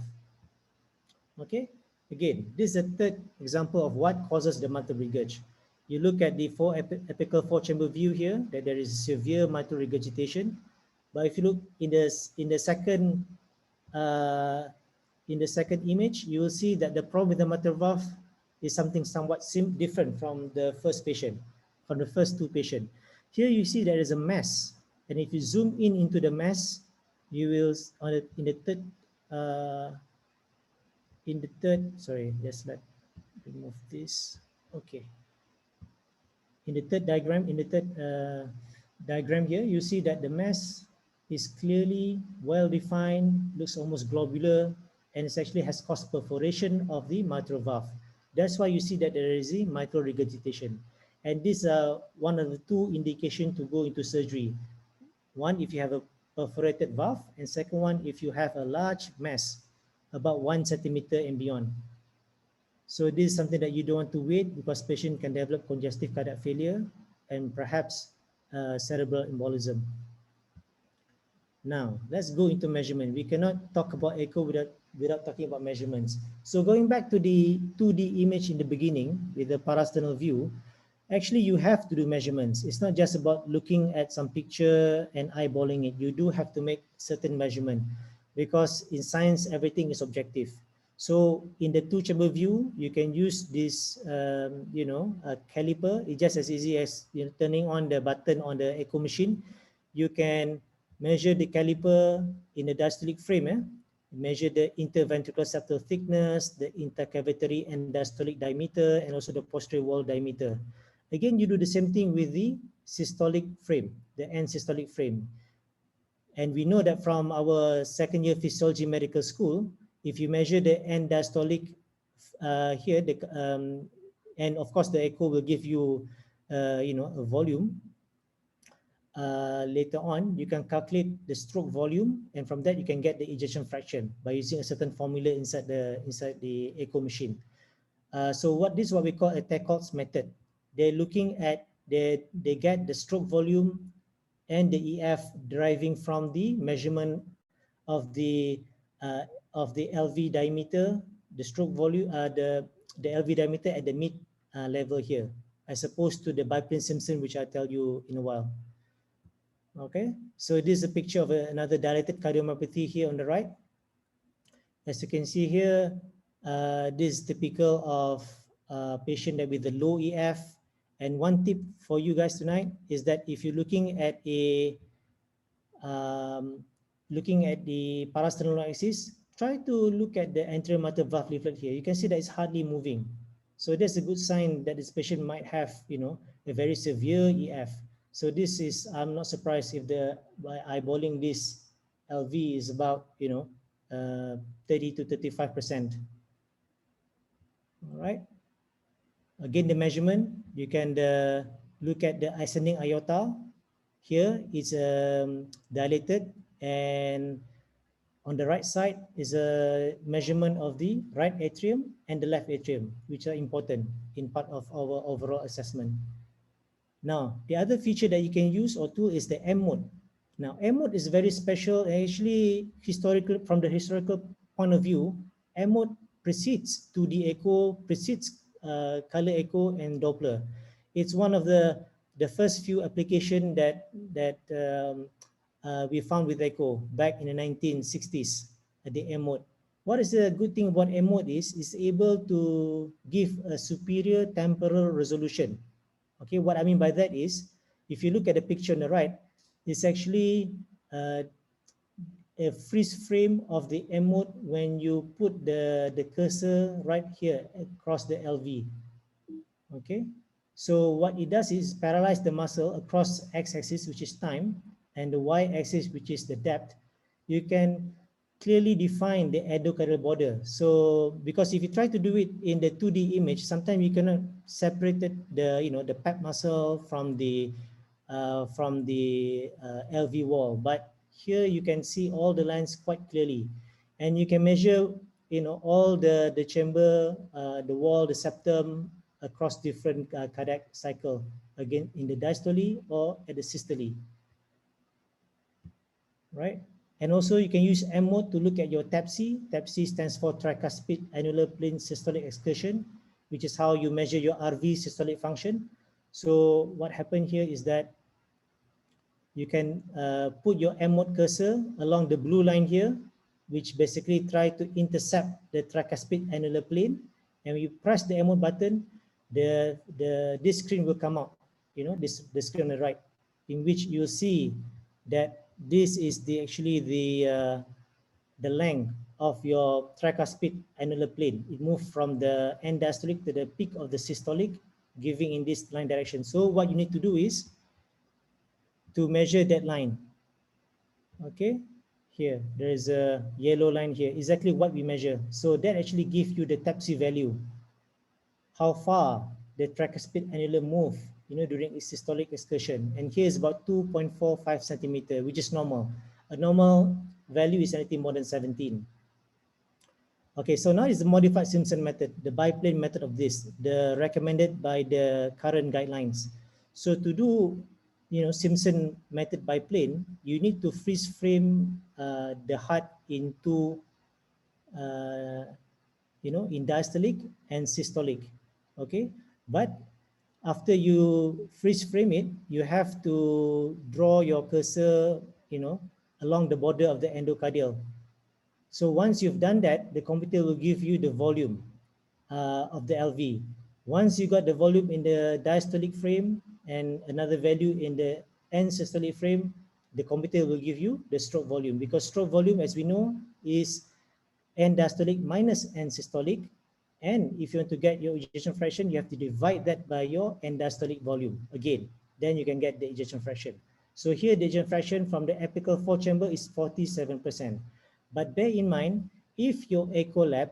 Okay, again, this is a third example of what causes the mitral regurg. You look at the apical four-chamber view here, that there is severe mitral regurgitation. But if you look in the second image, you will see that the problem with the mitral valve is something somewhat different from the first patient, from the first two patients. Here you see there is a mass, and if you zoom in into the mass, you will in the third, sorry, just let remove this. Okay. In the third diagram, diagram here, you see that the mass is clearly well defined, looks almost globular, and it actually has caused perforation of the mitral valve. That's why you see that there is a mitral regurgitation. And these are one of the two indications to go into surgery. One, if you have a perforated valve, and second one, if you have a large mass, about 1 centimeter and beyond. So this is something that you don't want to wait, because patient can develop congestive cardiac failure and perhaps cerebral embolism. Now, let's go into measurement. We cannot talk about echo without talking about measurements. So going back to the 2D image in the beginning with the parasternal view, actually you have to do measurements. It's not just about looking at some picture and eyeballing it. You do have to make certain measurement, because in science everything is objective. So in the two-chamber view, you can use this, caliper. It's just as easy as turning on the button on the echo machine. You can measure the caliper in the diastolic frame. Measure the interventricular septal thickness, the intercavitary and diastolic diameter, and also the posterior wall diameter. Again, you do the same thing with the systolic frame, the end systolic frame. And we know that from our second year physiology medical school, if you measure the end diastolic here, and of course the echo will give you, a volume. Later on, you can calculate the stroke volume, and from that you can get the ejection fraction by using a certain formula inside the echo machine. So this is what we call a Tekol's method. They're looking at they get the stroke volume and the EF deriving from the measurement of the LV diameter, the stroke volume, the LV diameter at the mid level here, as opposed to the biplane Simpson, which I'll tell you in a while. Okay, so this is a picture of another dilated cardiomyopathy here on the right. As you can see here, this is typical of a patient that with a low EF. And one tip for you guys tonight is that if you're looking at the parasternal axis, try to look at the anterior mitral valve leaflet here. You can see that it's hardly moving. So that's a good sign that this patient might have, a very severe EF. So this is, I'm not surprised if by eyeballing this LV is about, 30 to 35%. All right. Again, the measurement, you can look at the ascending aorta. Here it's dilated, and on the right side is a measurement of the right atrium and the left atrium, which are important in part of our overall assessment. Now, the other feature that you can use or tool is the M mode. Now, M mode is very special. Actually, from the historical point of view, M mode precedes 2D echo, precedes color echo and Doppler. It's one of the first few application that we found with echo back in the 1960s at the M mode. What is the good thing about M mode is able to give a superior temporal resolution. Okay, what I mean by that is, if you look at the picture on the right, it's actually a freeze frame of the M mode when you put the cursor right here across the LV. Okay, so what it does is paralyze the muscle across x-axis, which is time, and the y-axis, which is the depth. You can clearly define the endocardial border. So because if you try to do it in the 2D image, sometimes you cannot separate the pec muscle from the LV wall. But here you can see all the lines quite clearly, and you can measure all the chamber, the wall, the septum across different cardiac cycle, again in the diastole or at the systole, right? And also you can use M mode to look at your TAPSE. TAPSE stands for tricuspid annular plane systolic excursion, which is how you measure your RV systolic function. So what happened here is that you can put your M mode cursor along the blue line here, which basically try to intercept the tricuspid annular plane. And when you press the M mode button, this screen will come out, the screen on the right, in which you'll see that this is actually the length of your tricuspid annular plane. It moved from the end diastolic to the peak of the systolic, giving in this line direction. So what you need to do is to measure that line. Okay, here there is a yellow line here, exactly what we measure. So that actually gives you the TAPSE value, how far the tricuspid annular move, during its systolic excursion. And here is about 2.45 centimeter, which is normal. A normal value is anything more than 17. Okay, so now is the modified Simpson method, the biplane method of this, the recommended by the current guidelines. So to do, Simpson method biplane, you need to freeze frame the heart into, in diastolic and systolic. Okay, but after you freeze frame it, you have to draw your cursor, along the border of the endocardial. So once you've done that, the computer will give you the volume of the LV. Once you got the volume in the diastolic frame and another value in the end systolic frame, the computer will give you the stroke volume, because stroke volume, as we know, is end diastolic minus end systolic. And if you want to get your ejection fraction, you have to divide that by your end diastolic volume again. Then you can get the ejection fraction. So here the ejection fraction from the apical four chamber is 47%. But bear in mind, if your echo lab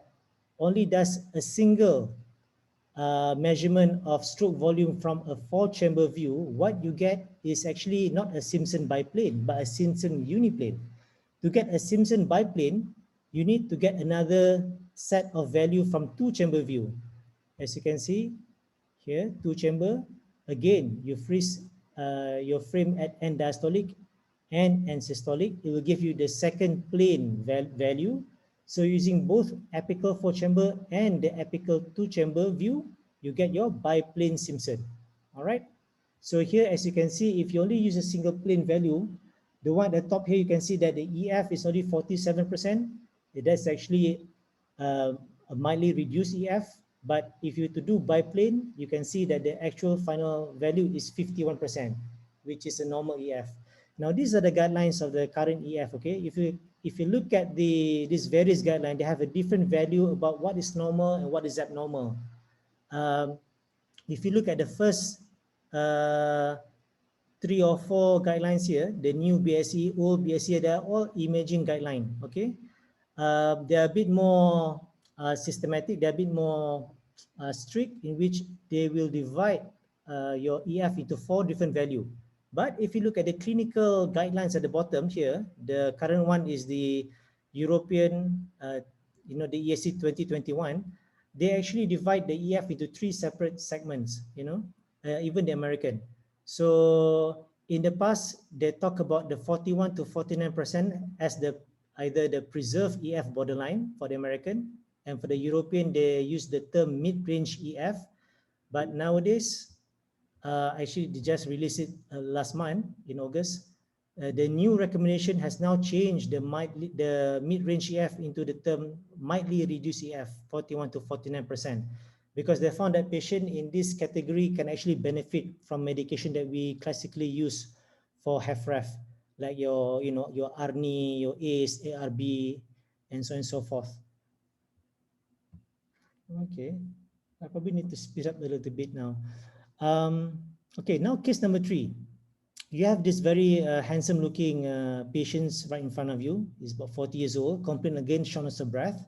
only does a single measurement of stroke volume from a four chamber view, what you get is actually not a Simpson biplane, but a Simpson uniplane. To get a Simpson biplane, you need to get another set of value from two chamber view. As you can see here, two chamber, again, you freeze your frame at end diastolic and end systolic. It will give you the second plane value. So using both apical four chamber and the apical two chamber view, you get your biplane Simpson. All right. So here, as you can see, if you only use a single plane value, the one at the top here, you can see that the EF is only 47%. That's actually a mildly reduced EF. But if you to do biplane, you can see that the actual final value is 51%, which is a normal EF. Now, these are the guidelines of the current EF. Okay, if you look at these various guidelines, they have a different value about what is normal and what is abnormal. If you look at the first 3 or 4 guidelines here, the new BSE, old BSE, they are all imaging guideline. Okay, they are a bit more systematic. They're a bit more strict, in which they will divide your EF into 4 different value. But if you look at the clinical guidelines at the bottom here, the current one is the European, the ESC 2021. They actually divide the EF into 3 separate segments. Even the American. So in the past, they talk about the 41 to 49% as either the preserved EF borderline for the American, and for the European, they use the term mid-range EF. But nowadays, actually they just released it last month in August. The new recommendation has now changed the mid-range EF into the term mildly reduced EF, 41 to 49%, because they found that patient in this category can actually benefit from medication that we classically use for HFrEF, like your ARNI, your ACE, ARB, and so on and so forth. Okay, I probably need to speed up a little bit now. Okay, now case number 3. You have this very handsome looking patients right in front of you. He's about 40 years old, complain again, shortness of breath.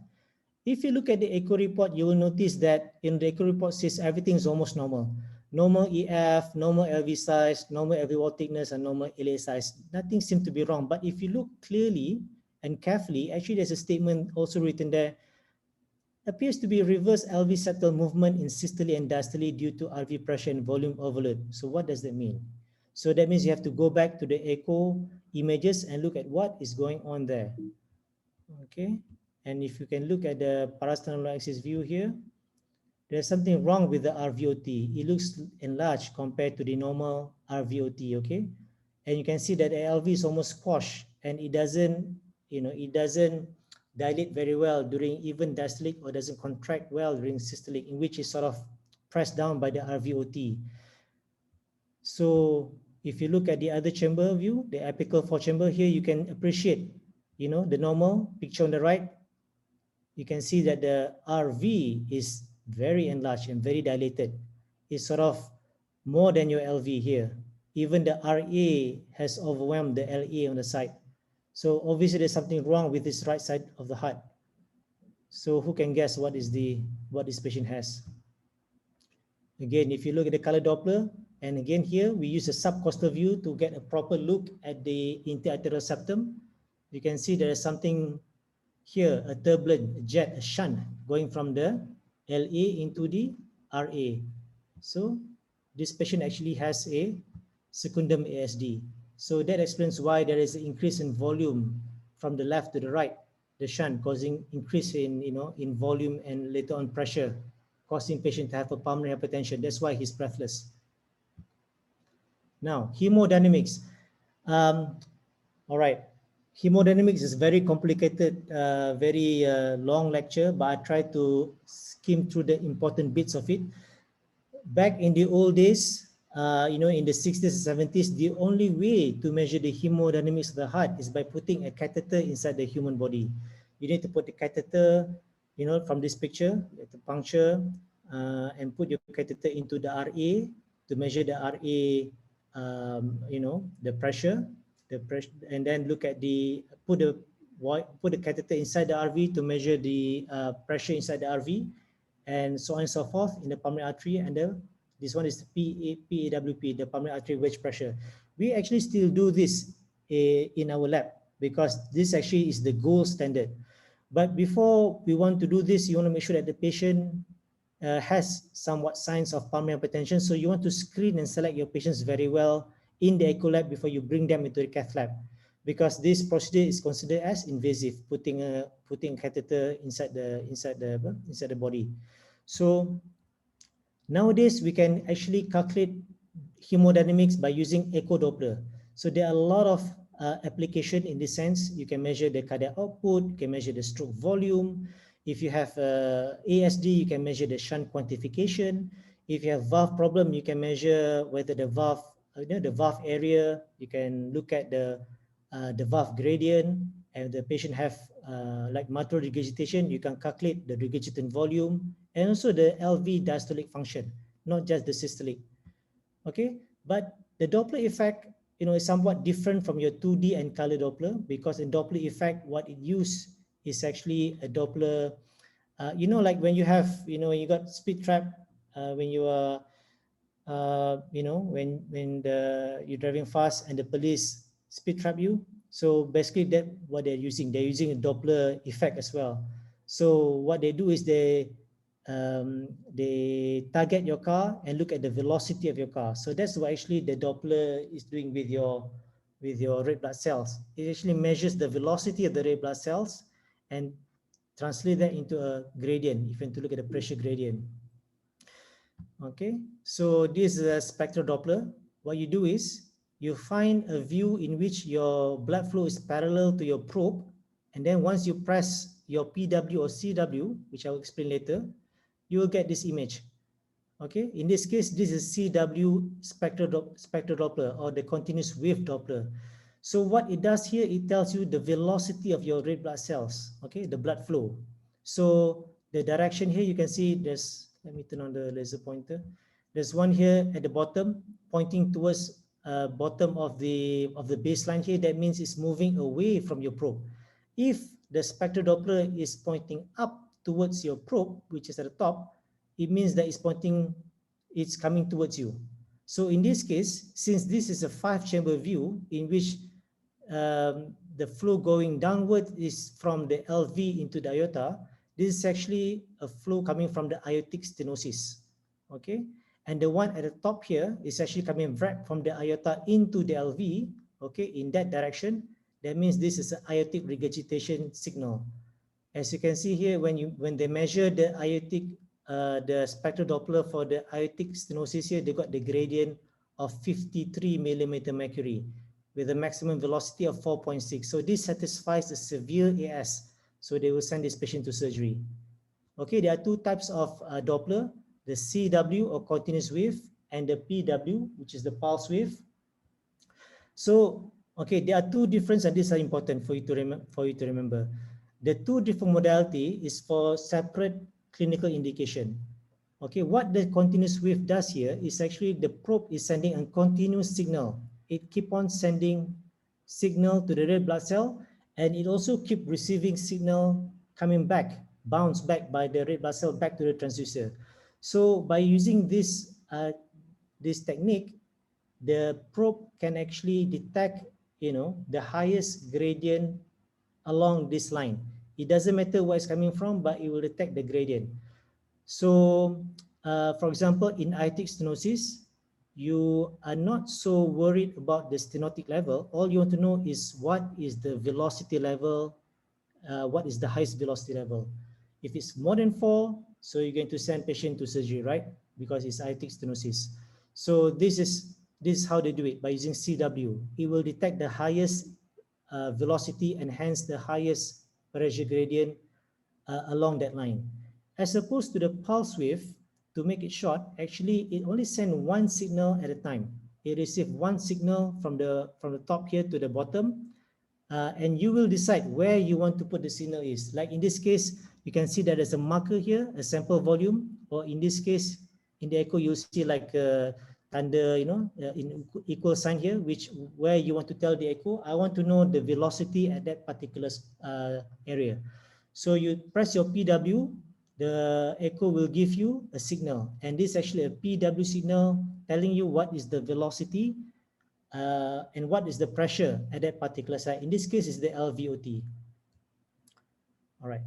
If you look at the echo report, you will notice that in the echo report says everything is almost normal. Normal EF, normal LV size, normal LV wall thickness, and normal LA size. Nothing seems to be wrong. But if you look clearly and carefully, actually there's a statement also written there. Appears to be reverse LV septal movement in systole and diastole due to RV pressure and volume overload. So what does that mean? So that means you have to go back to the echo images and look at what is going on there. Okay, and if you can look at the parasternal axis view here, there's something wrong with the RVOT. It looks enlarged compared to the normal RVOT. Okay, and you can see that the LV is almost squashed, and it doesn't dilate very well during even diastolic, or doesn't contract well during systolic, in which is sort of pressed down by the RVOT. So if you look at the other chamber view, the apical four chamber here, you can appreciate, the normal picture on the right. You can see that the RV is very enlarged and very dilated. It's sort of more than your LV here. Even the RA has overwhelmed the LA on the side. So obviously there's something wrong with this right side of the heart. So who can guess what this patient has? Again, if you look at the color Doppler, and again here we use a subcostal view to get a proper look at the interarterial septum. You can see there is something here, a turbulent, a jet, a shunt going from the LA into the RA. So this patient actually has a secundum ASD. So that explains why there is an increase in volume from the left to the right, the shunt causing increase in in volume and later on pressure causing patient to have a pulmonary hypertension. That's why he's breathless. Now, hemodynamics. All right. Hemodynamics is very complicated, very long lecture, but I try to skim through the important bits of it. Back in the old days, in the 60s and 70s, the only way to measure the hemodynamics of the heart is by putting a catheter inside the human body. You need to put the catheter, from this picture, to puncture and put your catheter into the RA to measure the RA, the pressure, and then look at put the catheter inside the RV to measure the pressure inside the RV, and so on and so forth in the pulmonary artery. And this one is the PAWP, the pulmonary artery wedge pressure. We actually still do this in our lab because this actually is the gold standard. But before we want to do this, you want to make sure that the patient has somewhat signs of pulmonary hypertension. So you want to screen and select your patients very well in the echo lab before you bring them into the cath lab, because this procedure is considered as invasive, putting a catheter inside the body. So nowadays we can actually calculate hemodynamics by using echo Doppler. So there are a lot of application in this sense. You can measure the cardiac output, you can measure the stroke volume. If you have ASD, you can measure the shunt quantification. If you have valve problem, you can measure whether the valve, the valve area. You can look at the valve gradient, and the patient have like mitral regurgitation, you can calculate the regurgitant volume and also the LV diastolic function, not just the systolic. Okay, but the Doppler effect, is somewhat different from your 2D and color Doppler, because in Doppler effect, what it uses is actually a Doppler, like when you have, when you got speed trap, when you are, when you're driving fast and the police speed trap you. So basically that what they're using a Doppler effect as well. So what they do is they target your car and look at the velocity of your car. So that's what actually the Doppler is doing with your red blood cells. It actually measures the velocity of the red blood cells and translate that into a gradient, if you want to look at the pressure gradient. Okay, so this is a spectral Doppler. What you do is you find a view in which your blood flow is parallel to your probe, and then once you press your PW or CW, which I will explain later, you will get this image. Okay, in this case, this is CW spectral Doppler, or the continuous wave Doppler. So what it does here, it tells you the velocity of your red blood cells, okay, the blood flow. So the direction here, you can see there's, let me turn on the laser pointer. There's one here at the bottom pointing towards bottom of the baseline here. That means it's moving away from your probe. If the spectral Doppler is pointing up towards your probe, which is at the top, it means that it's coming towards you. So in this case, since this is a 5-chamber view in which the flow going downward is from the LV into the aorta, this is actually a flow coming from the aortic stenosis. Okay, and the one at the top here is actually coming back from the aorta into the LV. Okay, in that direction. That means this is an aortic regurgitation signal. As you can see here, when they measure the aortic, the spectral Doppler for the aortic stenosis here, they got the gradient of 53 millimeter mercury with a maximum velocity of 4.6. So this satisfies a severe AS. So they will send this patient to surgery. Okay, there are two types of Doppler, the CW or continuous wave and the PW, which is the pulse wave. So, okay, there are two differences, and these are important for you to remember. The two different modality is for separate clinical indication. Okay, what the continuous wave does here is actually the probe is sending a continuous signal. It keep on sending signal to the red blood cell, and it also keep receiving signal coming back, bounce back by the red blood cell back to the transducer. So by using this technique, the probe can actually detect, the highest gradient along this line. It doesn't matter where it's coming from, but it will detect the gradient. So, for example, in aortic stenosis, you are not so worried about the stenotic level. All you want to know is what is the velocity level, what is the highest velocity level. If it's more than 4, so you're going to send patient to surgery, right? Because it's aortic stenosis. So this is how they do it, by using CW. It will detect the highest velocity and hence the highest pressure gradient along that line. As opposed to the pulse wave, to make it short, actually it only sends one signal at a time. It receives one signal from the top here to the bottom, and you will decide where you want to put the signal is. Like in this case, you can see that there's a marker here, a sample volume, or in this case, in the echo, you'll see like a thunder, in equal sign here, which where you want to tell the echo, I want to know the velocity at that particular area. So you press your PW, the echo will give you a signal, and this is actually a PW signal telling you what is the velocity and what is the pressure at that particular site. In this case, is the LVOT. All right.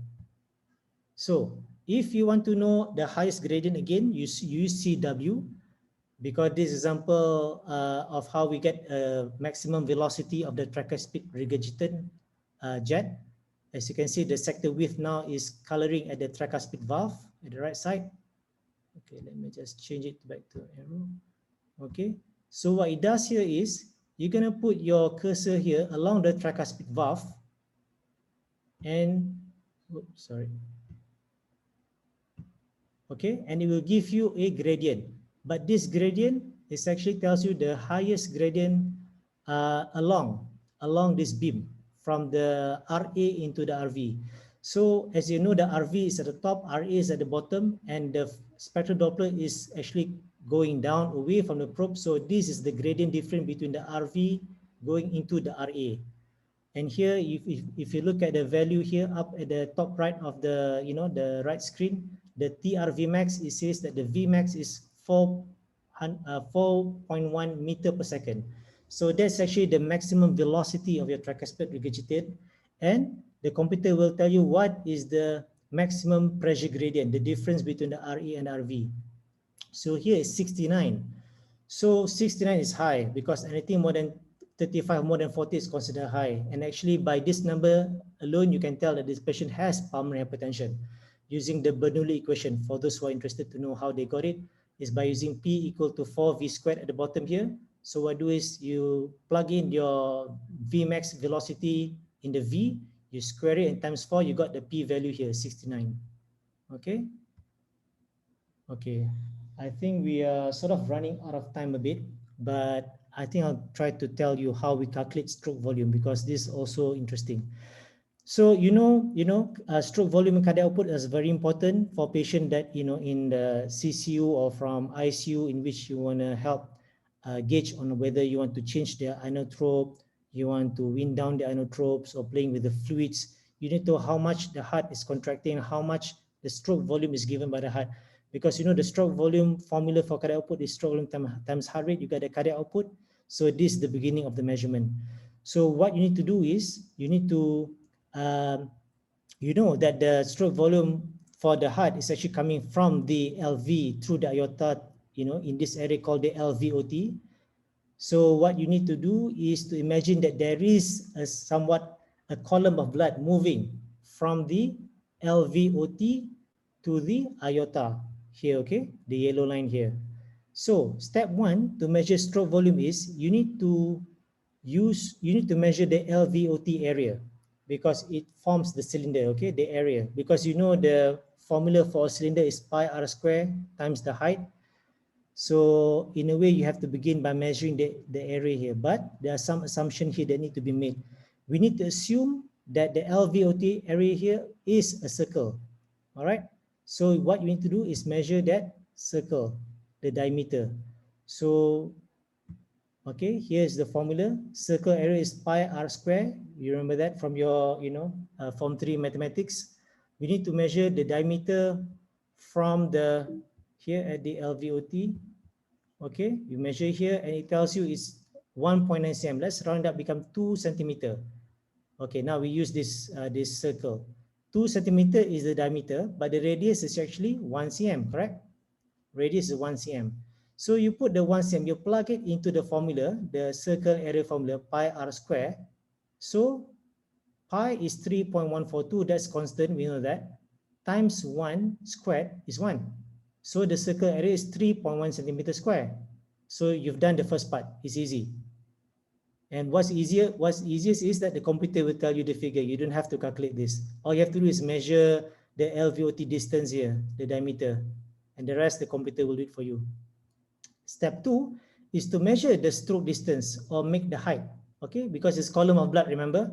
So if you want to know the highest gradient again, you use CW, because this example of how we get a maximum velocity of the tricuspid regurgitant jet. As you can see, the sector width now is coloring at the tricuspid valve at the right side. Okay, let me just change it back to arrow. Okay, so what it does here is you're going to put your cursor here along the tricuspid valve and, oops, sorry. Okay, and it will give you a gradient, but this gradient is actually tells you the highest gradient along this beam from the RA into the RV. So as you know, the RV is at the top, RA is at the bottom, and the spectral Doppler is actually going down away from the probe. So this is the gradient difference between the RV going into the RA. And here, if you look at the value here up at the top right of the the right screen, the TRV max, it says that the Vmax is 4.1 meter per second. So that's actually the maximum velocity of your tricuspid regurgitate, and the computer will tell you what is the maximum pressure gradient, the difference between the RA and RV. So here is 69. So 69 is high because anything more than 35, more than 40 is considered high. And actually by this number alone, you can tell that this patient has pulmonary hypertension. Using the Bernoulli equation, for those who are interested to know how they got it, is by using P equal to 4V squared at the bottom here. So what do is you plug in your Vmax velocity in the V, you square it and times 4, you got the P value here, 69. Okay. Okay, I think we are sort of running out of time a bit, but I think I'll try to tell you how we calculate stroke volume, because this is also interesting. So stroke volume and cardiac output is very important for patient that in the CCU or from ICU, in which you want to help gauge on whether you want to change their inotrope, you want to wind down the inotropes, or playing with the fluids. You need to know how much the heart is contracting, how much the stroke volume is given by the heart. Because the stroke volume formula for cardiac output is stroke volume times heart rate. You got the cardiac output. So this is the beginning of the measurement. So what you need to do is you need to that the stroke volume for the heart is actually coming from the LV through the aorta, in this area called the LVOT. So what you need to do is to imagine that there is a column of blood moving from the LVOT to the aorta here, okay, the yellow line here. So step 1 to measure stroke volume is you need to measure the LVOT area, because it forms the cylinder, okay, the area, because the formula for a cylinder is pi r square times the height. So in a way, you have to begin by measuring the area here, but there are some assumptions here that need to be made. We need to assume that the LVOT area here is a circle. All right. So what you need to do is measure that circle, the diameter. So, okay, here's the formula. Circle area is pi r square. You remember that from your, Form 3 mathematics. We need to measure the diameter from here at the LVOT. Okay, you measure here and it tells you it's 1.9 cm. Let's round up, become 2 centimeter. Okay, now we use this circle. 2 centimeter is the diameter, but the radius is actually 1 cm, correct? Radius is 1 cm. So you put the 1 cm, you plug it into the formula, the circle area formula, pi r square. So pi is 3.142, that's constant, we know that. times 1 squared is 1. So the circle area is 3.1 centimeter square. So you've done the first part. It's easy. And what's easiest is that the computer will tell you the figure. You don't have to calculate this. All you have to do is measure the LVOT distance here, the diameter, and the rest the computer will do it for you. Step 2 is to measure the stroke distance or make the height, okay? Because it's column of blood, remember?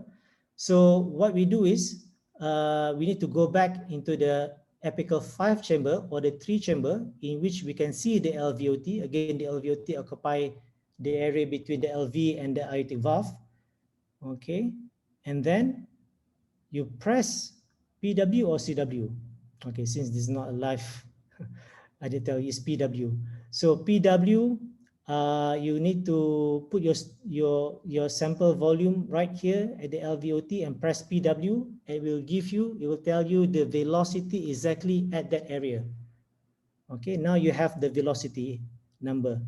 So what we do is we need to go back into the apical 5 chamber or the 3 chamber in which we can see the LVOT. Again, the LVOT occupy the area between the LV and the aortic valve, okay? And then you press PW or CW. Okay, since this is not a live, I did tell you it's PW. So PW, you need to put your sample volume right here at the LVOT and press PW. It will tell you the velocity exactly at that area. Okay, now you have the velocity number.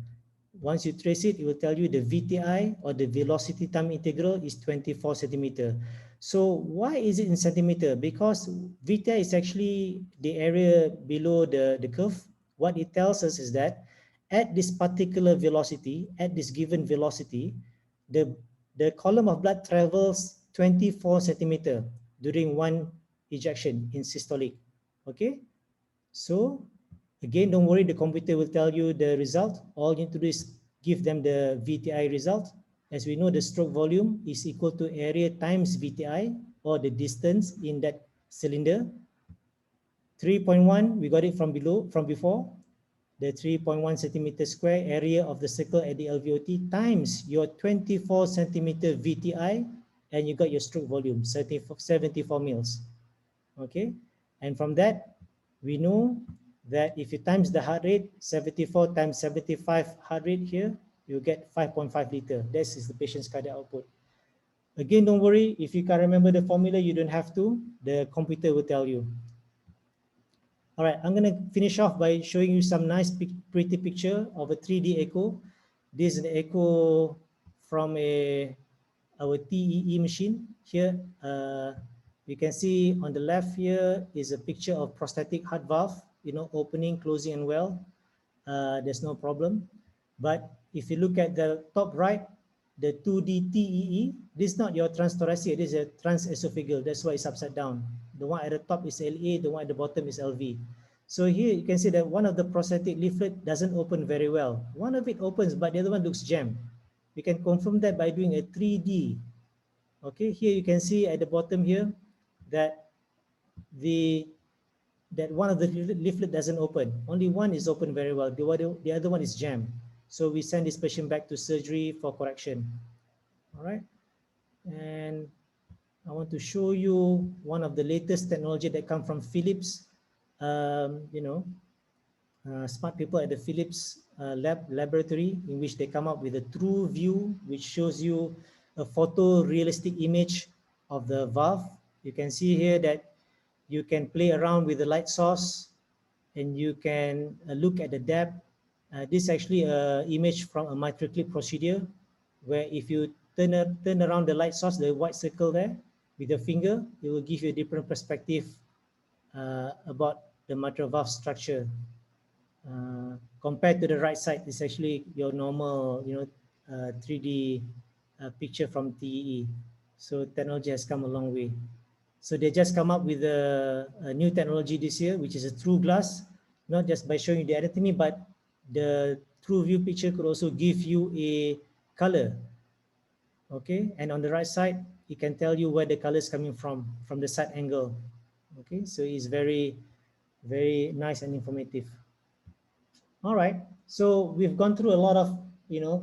Once you trace it, it will tell you the VTI or the velocity time integral is 24 centimeter. So why is it in centimeter? Because VTI is actually the area below the curve. What it tells us is that at this particular velocity, at this given velocity, the column of blood travels 24 centimeter during one ejection in systolic. Okay, so again, don't worry, the computer will tell you the result. All you need to do is give them the VTI result. As we know, the stroke volume is equal to area times VTI, or the distance in that cylinder. 3.1, we got it from before. The 3.1 centimeter square area of the circle at the LVOT times your 24 centimeter VTI, and you got your stroke volume, 74 mils. Okay, and from that, we know that if you times the heart rate, 74 times 75 heart rate here, you get 5.5 liter. This is the patient's cardiac output. Again, don't worry, if you can't remember the formula, you don't have to. The computer will tell you. All right, I'm going to finish off by showing you some nice, pretty picture of a 3D echo. This is an echo from our TEE machine. Here, you can see on the left here is a picture of prosthetic heart valve, opening, closing, and well. There's no problem. But if you look at the top right, the 2D TEE, this is not your transthoracic, this is a transesophageal. That's why it's upside down. The one at the top is LA, the one at the bottom is LV. So here you can see that one of the prosthetic leaflet doesn't open very well. One of it opens, but the other one looks jammed. We can confirm that by doing a 3D. Okay, here you can see at the bottom here that one of the leaflet doesn't open. Only one is open very well. The other one is jammed. So we send this patient back to surgery for correction. All right, and I want to show you one of the latest technology that come from Philips. Smart people at the Philips laboratory, in which they come up with a true view, which shows you a photorealistic image of the valve. You can see here that you can play around with the light source, and you can look at the depth. This is actually an image from a mitral clip procedure, where if you turn around the light source, the white circle there, with your finger, it will give you a different perspective about the mitral valve structure. Compared to the right side, it's actually your normal, 3D picture from TEE. So technology has come a long way. So they just come up with a new technology this year, which is a true glass, not just by showing you the anatomy, but the true view picture could also give you a color. Okay, and on the right side, it can tell you where the color is coming from the side angle. Okay, so it's very, very nice and informative. All right, so we've gone through a lot of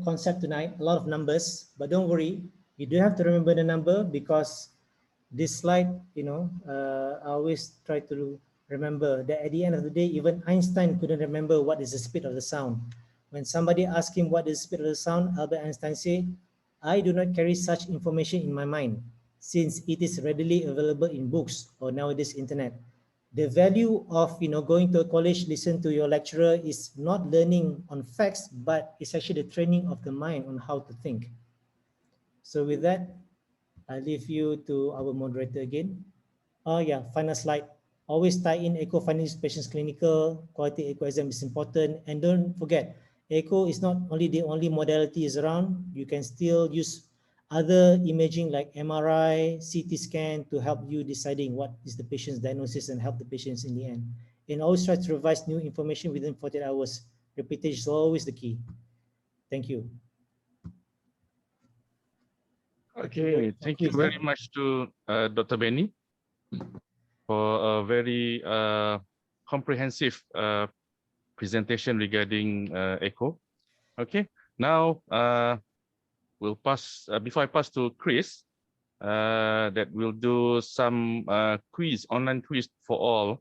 concept tonight, a lot of numbers, but don't worry, you do have to remember the number, because this slide, I always try to remember that at the end of the day, even Einstein couldn't remember what is the speed of the sound. When somebody asked him what is the speed of the sound, Albert Einstein said, "I do not carry such information in my mind, since it is readily available in books or nowadays internet. The value of going to a college, listen to your lecturer, is not learning on facts, but it's actually the training of the mind on how to think." So with that, I leave you to our moderator again. Oh yeah, final slide. always tie in echo findings, patient's clinical, quality echo exam is important. And don't forget, echo is not only the only modality is around. You can still use other imaging like MRI, CT scan to help you deciding what is the patient's diagnosis and help the patients in the end. And always try to revise new information within 48 hours. Repetition is always the key. Thank you. Okay, thank you very much to Dr. Beni for a very comprehensive presentation regarding echo. Okay, now we'll pass, before I pass to Chris, that we'll do some quiz, online quiz for all.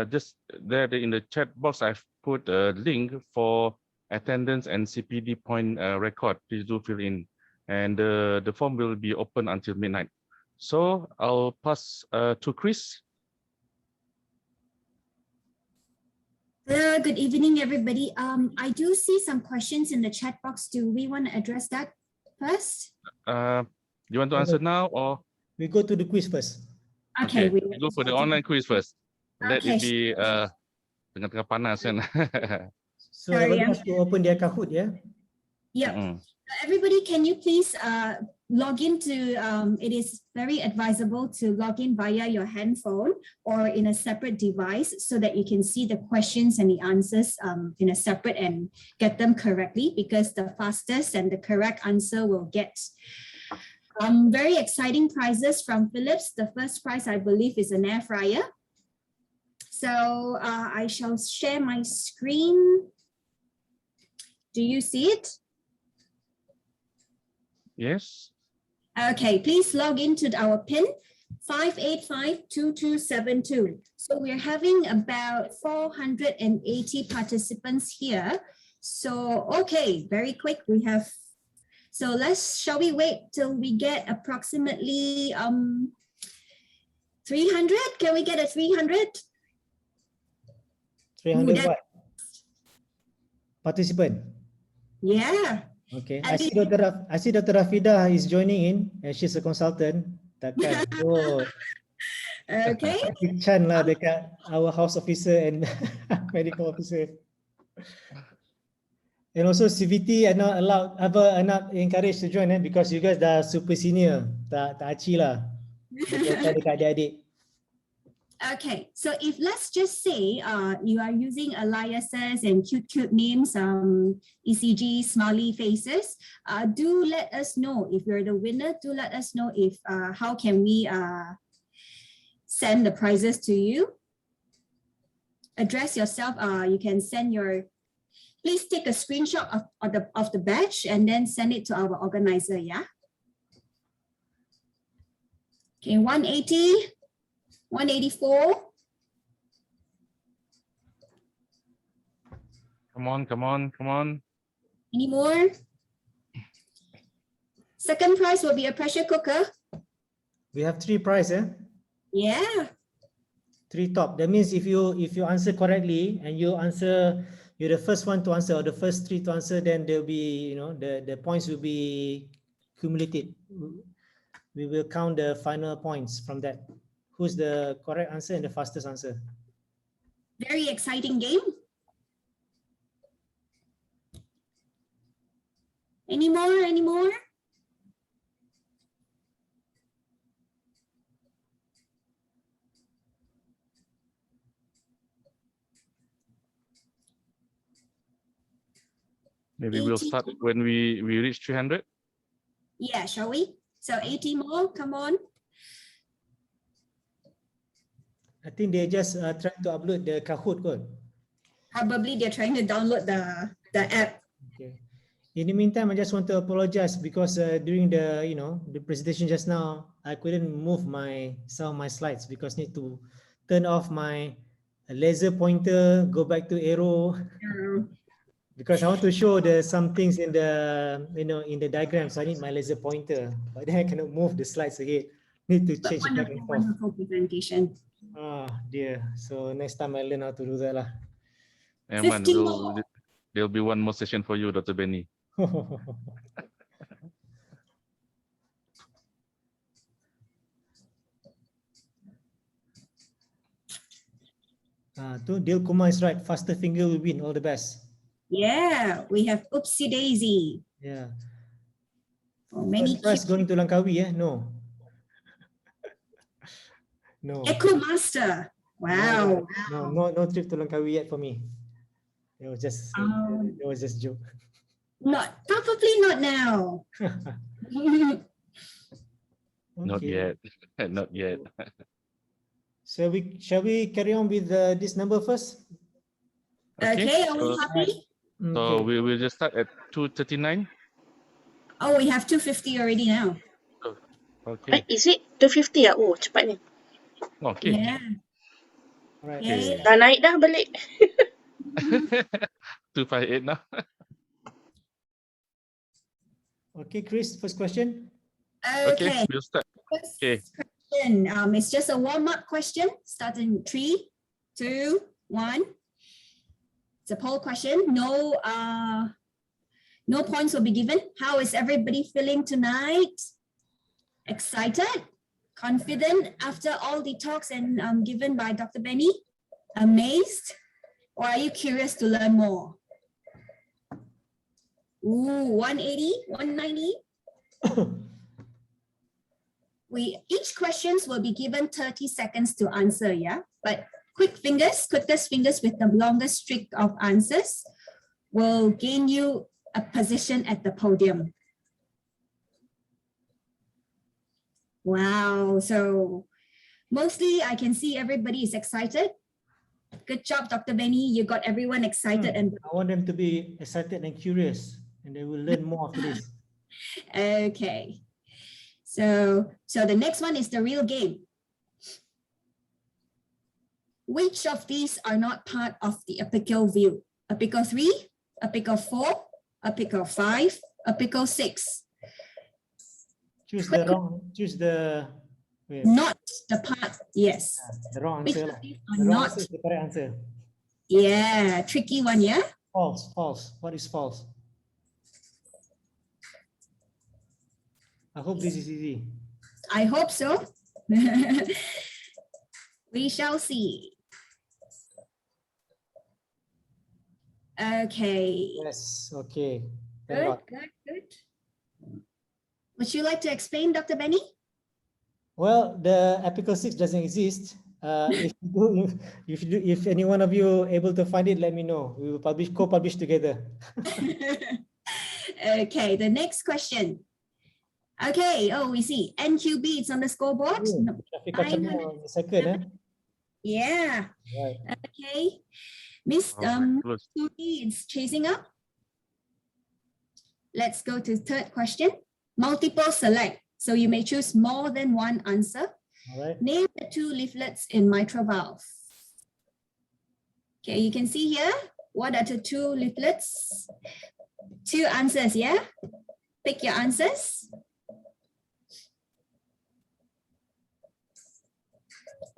Just there in the chat box, I've put a link for attendance and CPD point record. Please do fill in. And the form will be open until midnight. So I'll pass to Chris. Hello, good evening, everybody. I do see some questions in the chat box. Do we want to address that first? You want to answer now or? We go to the quiz first. Okay, we go for the online quiz first. Let Okay, it be tengah-tengah panas kan. So Sorry, everybody has to open their Kahoot, yeah? Yep. Everybody, can you please log into, it is very advisable to log in via your handphone or in a separate device so that you can see the questions and the answers in a separate and get them correctly, because the fastest and the correct answer will get very exciting prizes from Philips. The first prize, I believe, is an air fryer. So I shall share my screen. Do you see it? Yes. Okay, please log into our PIN 5852272. So we're having about 480 participants here. So, okay, very quick. We have, so shall we wait till we get approximately 300? Can we get a 300? 300 what? Participant? Yeah. Okay, I see Dr. Rafida is joining in, and she's a consultant. Takkan. Oh, Okay. Chan lah dekat our house officer and medical officer. And also CVT are not allowed, are not encouraged to join because you guys dah super senior, tak aci lah. Dekat adik-adik. Okay, so if let's just say you are using aliases and cute names, ECG, smiley faces, do let us know if you're the winner. Do let us know if how can we send the prizes to you. Address yourself. You can send your. Please take a screenshot of the badge and then send it to our organizer. Yeah. Okay, 180. 184. Come on. Any more? Second prize will be a pressure cooker. We have 3 prizes, eh? Yeah. 3 top. That means if you answer correctly and you're the first one to answer or the first 3 to answer, then there'll be, the points will be cumulated. We will count the final points from that. Who's the correct answer and the fastest answer? Very exciting game. Any more? Maybe we'll start when we reach 300. Yeah, shall we? So 80 more, come on. I think they're just trying to upload the Kahoot code. Probably they're trying to download the app. Okay. In the meantime, I just want to apologize because during the the presentation just now, I couldn't move some of my slides because need to turn off my laser pointer, go back to arrow. Because I want to show some things in the in the diagram, so I need my laser pointer. But then I cannot move the slides again. Need to change it back and forth. Wonderful presentation. Oh dear. So next time I learn how to do that lah. Man, there'll be one more session for you, Dr. Beni. Dil Kumar is right. Faster finger will win. All the best. Yeah, we have Oopsie Daisy. Yeah. Oh, many First cute. going to Langkawi, No. No. Echo Master. Wow. No trip to Langkawi yet for me. It was just joke. Probably not now. Not Okay. yet. Not yet. Shall we carry on with this number first? Okay, are we so, happy? so we will just start at 239. Oh, we have 250 already now. Okay. Is it 250 ah? Oh, cepat ni. Okay. Yeah. Right. Okay. Dah naik dah balik. 258 now. Okay, Chris, first question. Okay. We'll start. First Okay. question. It's just a warm-up question. Starting 3, 2, 1. It's a poll question. No points will be given. How is everybody feeling tonight? Excited? Confident after all the talks and given by Dr. Beni? Amazed? Or are you curious to learn more? Ooh, 180, 190? Each questions will be given 30 seconds to answer, yeah? But quickest fingers with the longest streak of answers will gain you a position at the podium. Wow, so mostly I can see everybody is excited. Good job, Dr. Beni. You got everyone excited. And I want them to be excited and curious, and they will learn more after this. okay. So the next one is the real game. Which of these are not part of the apical view? Apical 3, apical 4, apical 5, apical 6. Choose wait, not the part, yes. the wrong Which answer. of these are The wrong not? answer is the correct answer. Yeah, tricky one, yeah? False. What is false? I hope this is easy. I hope so. We shall see. Okay. Yes, okay. Thank Good, God. good. Would you like to explain, Dr. Beni? Well, the apical 6 doesn't exist. If any one of you able to find it, let me know. We will co-publish together. Okay, the next question. Okay, we see NQB, it's on the scoreboard. Second, Yeah. Right. Okay. Miss Suri is chasing up. Let's go to third question. Multiple select. So you may choose more than one answer. All right. Name the 2 leaflets in mitral valve. Okay, you can see here. What are the 2 leaflets? 2 answers, yeah? Pick your answers.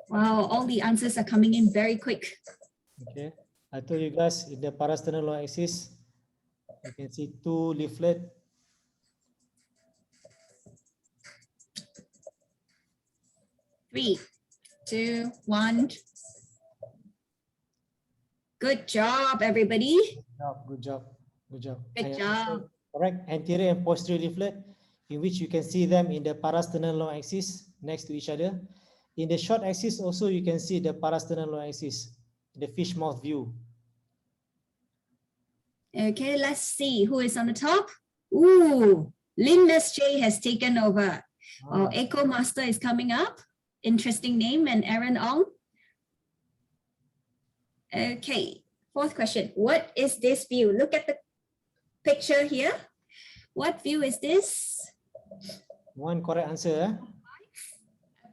Wow, all the answers are coming in very quick. Okay. I told you guys in the parasternal long axis, you can see 2 leaflet. Three, 2, 1. Good job, everybody. Good job. Good job. Correct. Anterior and posterior leaflet, in which you can see them in the parasternal long axis next to each other. In the short axis, also you can see the parasternal long axis, the fish mouth view. Okay, let's see who is on the top. Ooh, Linus J has taken over. Echo Master is coming up. Interesting name, and Aaron Ong. Okay, fourth question. What is this view? Look at the picture here. What view is this? One correct answer.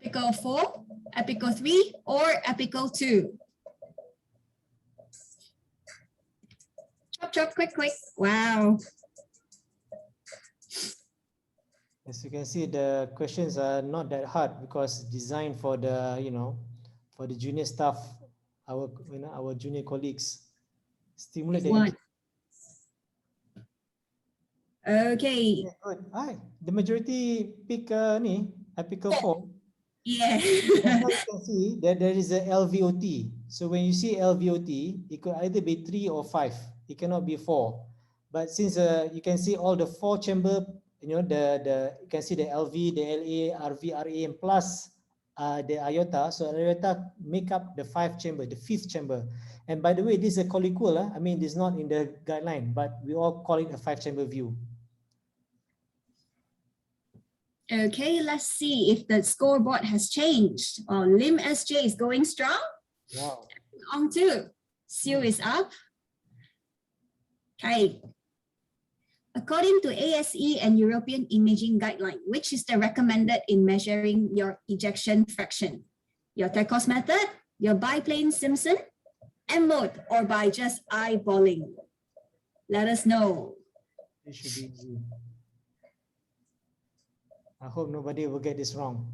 Apical 4, apical 3, or apical 2? Chop, quick. Wow. As you can see, the questions are not that hard because designed for the, for the junior staff, our junior colleagues. Stimulate them. Okay. Yeah, good. The majority pick apical 4. Yeah. Just now you can see that there is a LVOT. So when you see LVOT, it could either be 3 or 5. It cannot be 4. But since you can see all the 4 chamber, you can see the LV, the LA, RV, RA, and plus the aorta. So aorta make up the 5 chamber, the 5th chamber. And by the way, this is a colloquial. I mean, this is not in the guideline, but we all call it a 5 chamber view. Okay, let's see if the scoreboard has changed. Oh, Lim SJ is going strong. Wow. On two. Sue is up. Okay. According to ASE and European Imaging Guideline, which is the recommended in measuring your ejection fraction? Your Tekos method, your biplane Simpson, M mode, or by just eyeballing? Let us know. It should be easy. I hope nobody will get this wrong.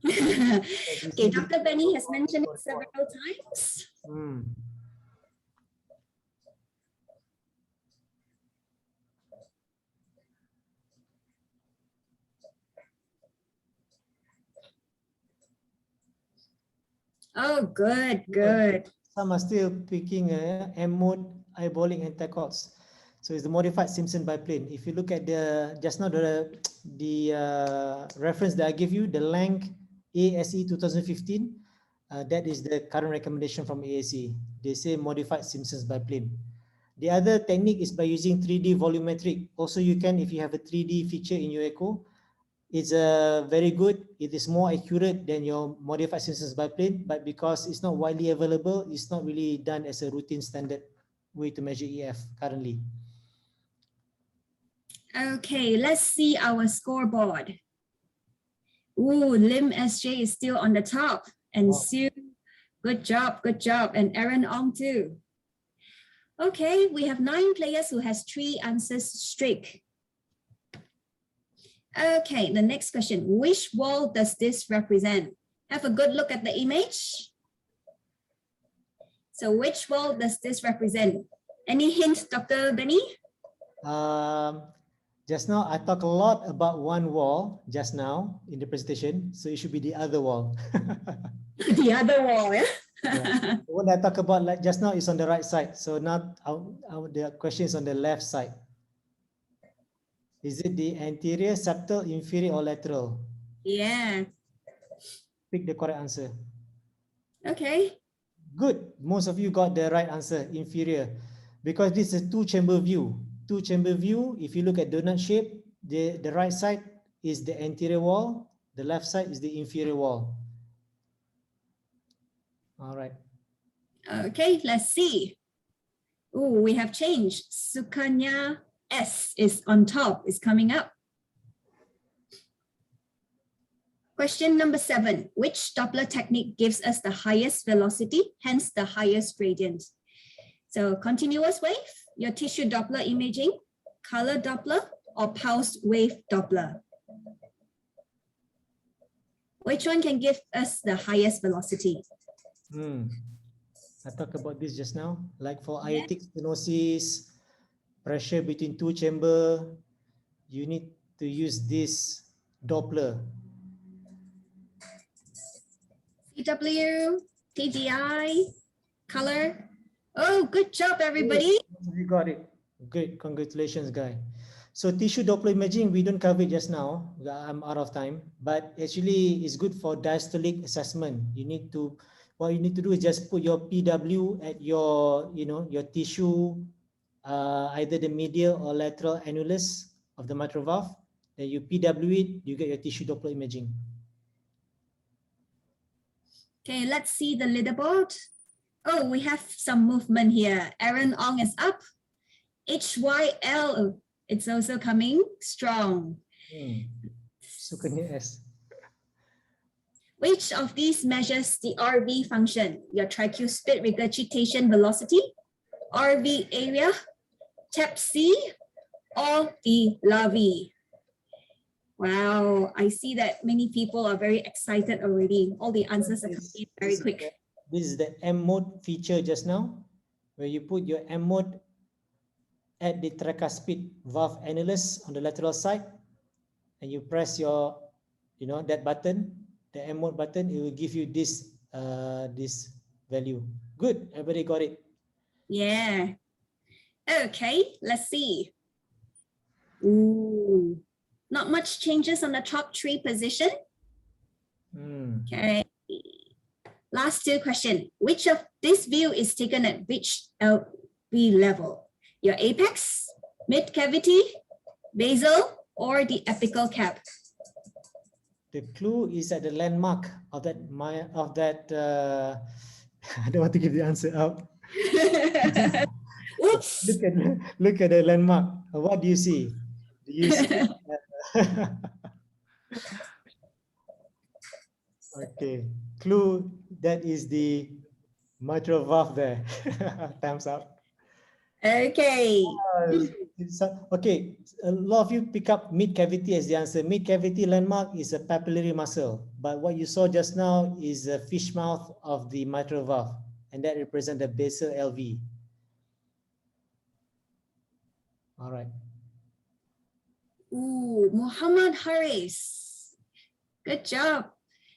Okay, Dr. Beni has mentioned it several times. Oh, good, good. Some are still picking M mode, eyeballing, and Tekos. So it's the modified Simpson biplane. If you look at the just now the reference that I give you, the length ASE 2015, that is the current recommendation from ASE. They say modified Simpson's biplane. The other technique is by using 3D volumetric. Also, you can, if you have a 3D feature in your echo, it's very good. It is more accurate than your modified Simpson's biplane, but because it's not widely available, it's not really done as a routine standard way to measure EF currently. Okay, let's see our scoreboard. Ooh, Lim SJ is still on the top. And Wow. Sue, good job, good job. And Aaron Ong too. Okay, we have 9 players who has 3 answers straight. Okay, the next question. Which wall does this represent? Have a good look at the image. So which wall does this represent? Any hint, Dr. Beni? Just now, I talked a lot about one wall just now in the presentation, so it should be the other wall. The other wall, yeah? Yeah. What I talk about like just now is on the right side, so now the question is on the left side. Is it the anterior, septal, inferior, or lateral? Yeah. Pick the correct answer. Okay. Good. Most of you got the right answer, inferior, because this is a 2-chamber view. 2-chamber view, if you look at donut shape, the right side is the anterior wall, the left side is the inferior wall. All right. Okay, let's see. Oh, we have changed. Sukanya S is on top, is coming up. Question number 7. Which Doppler technique gives us the highest velocity, hence the highest gradient? So continuous wave, your tissue Doppler imaging, color Doppler, or pulsed wave Doppler? Which one can give us the highest velocity? I talked about this just now, like for aortic stenosis, pressure between 2 chamber, you need to use this Doppler. CW, TGI, color. Oh, good job, everybody. You got it. Great, congratulations, guy. So tissue Doppler imaging, we don't cover it just now. I'm out of time, but actually it's good for diastolic assessment. What you need to do is just put your PW at your, your tissue, either the medial or lateral annulus of the mitral valve. Then you PW it, you get your tissue Doppler imaging. Okay, let's see the leaderboard. Oh, we have some movement here. Aaron Ong is up. HYL, it's also coming strong. Sukanya S. Which of these measures the RV function? Your tricuspid regurgitation velocity, RV area, TAP-C, or the LAVI? Wow, I see that many people are very excited already. All the answers are coming very quick. This is the M mode feature just now, where you put your M mode at the tricuspid valve annulus on the lateral side, and you press your, that button, the M mode button, it will give you this this value. Good, everybody got it. Yeah. Okay, let's see. Ooh, not much changes on the top 3 position. Okay. Last 2 questions. Which of this view is taken at which LV level? Your apex, mid cavity, basal, or the apical cap? The clue is at the landmark of that I don't want to give the answer out. Oops. Look at the landmark. What do you see? Do you see? Okay. Clue, that is the mitral valve there. Time's up. Okay. Okay, a lot of you pick up mid cavity as the answer. Mid cavity landmark is a papillary muscle, but what you saw just now is a fish mouth of the mitral valve, and that represents the basal LV. All right. Ooh, Muhammad Haris. Good job.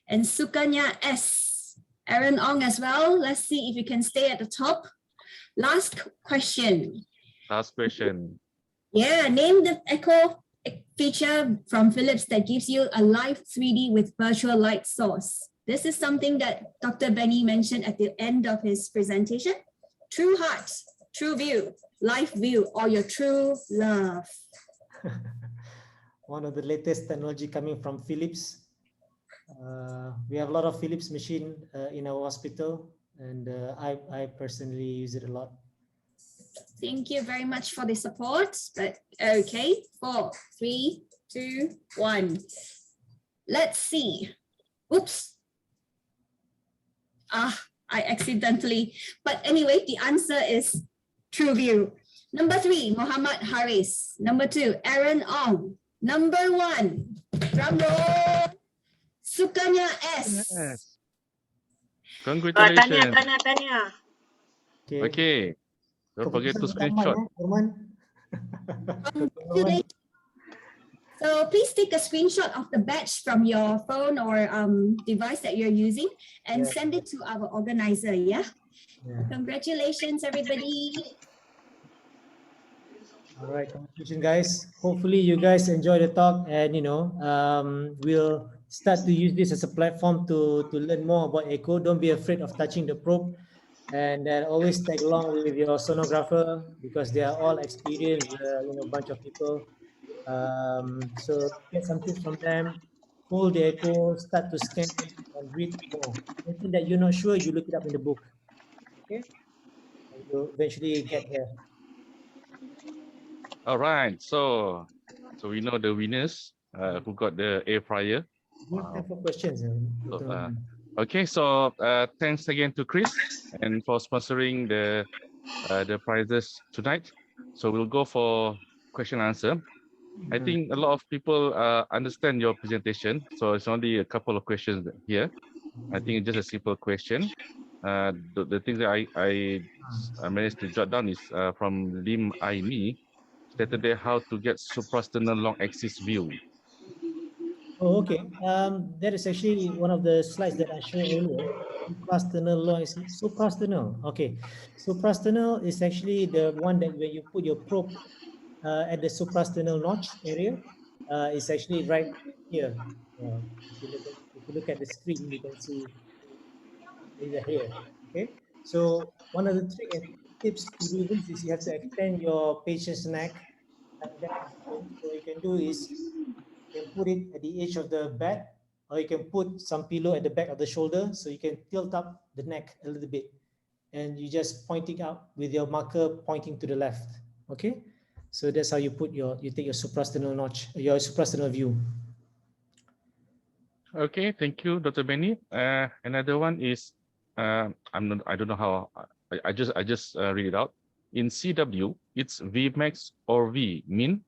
And Sukanya S. Aaron Ong as well. Let's see if you can stay at the top. Last question. Last question. Yeah, name the echo feature from Philips that gives you a live 3D with virtual light source. This is something that Dr. Beni mentioned at the end of his presentation. True heart, true view, live view, or your true love. One of the latest technology coming from Philips. We have a lot of Philips machine in our hospital, and I personally use it a lot. Thank you very much for the support. But okay, 4, 3, 2, 1. Let's see. Oops. I accidentally. But anyway, the answer is true view. Number 3, Muhammad Haris. Number 2, Aaron Ong. Number 1, drum roll, Sukanya S. Yes. Congratulations. Tanya. Okay. Don't forget to screenshot. So please take a screenshot of the badge from your phone or device that you're using and send it to our organizer, yeah? Congratulations, everybody. All right, congratulations, guys. Hopefully you guys enjoy the talk, and we'll start to use this as a platform to learn more about echo. Don't be afraid of touching the probe, and always tag along with your sonographer, because they are all experienced, bunch of people. So get some tips from them. Hold the echo, start to scan and read more. Anything that you're not sure, you look it up in the book. Okay, and you'll eventually get there. All right. So we know the winners who got the air fryer. We have time for questions. Okay, so thanks again to Chris and for sponsoring the prizes tonight. So we'll go for question and answer. I think a lot of people understand your presentation, so it's only a couple of questions here. I think it's just a simple question. The things that I managed to jot down is from Lim Aini, stated there how to get suprasternal long axis view. Oh, okay. That is actually one of the slides that I showed earlier. Suprasternal long axis. Suprasternal. Okay. Suprasternal is actually the one that when you put your probe at the suprasternal notch area, it's actually right here. If you look at the screen, you can see either here. Okay. So one of the tips to do this is you have to extend your patient's neck like that. So what you can do is you can put it at the edge of the bed, or you can put some pillow at the back of the shoulder, so you can tilt up the neck a little bit, and you just pointing out with your marker pointing to the left. Okay, so that's how you take your suprasternal notch, your suprasternal view. Okay, thank you, Dr. Beni. Another one is I don't know how I just read it out. In CW, it's Vmax or V min.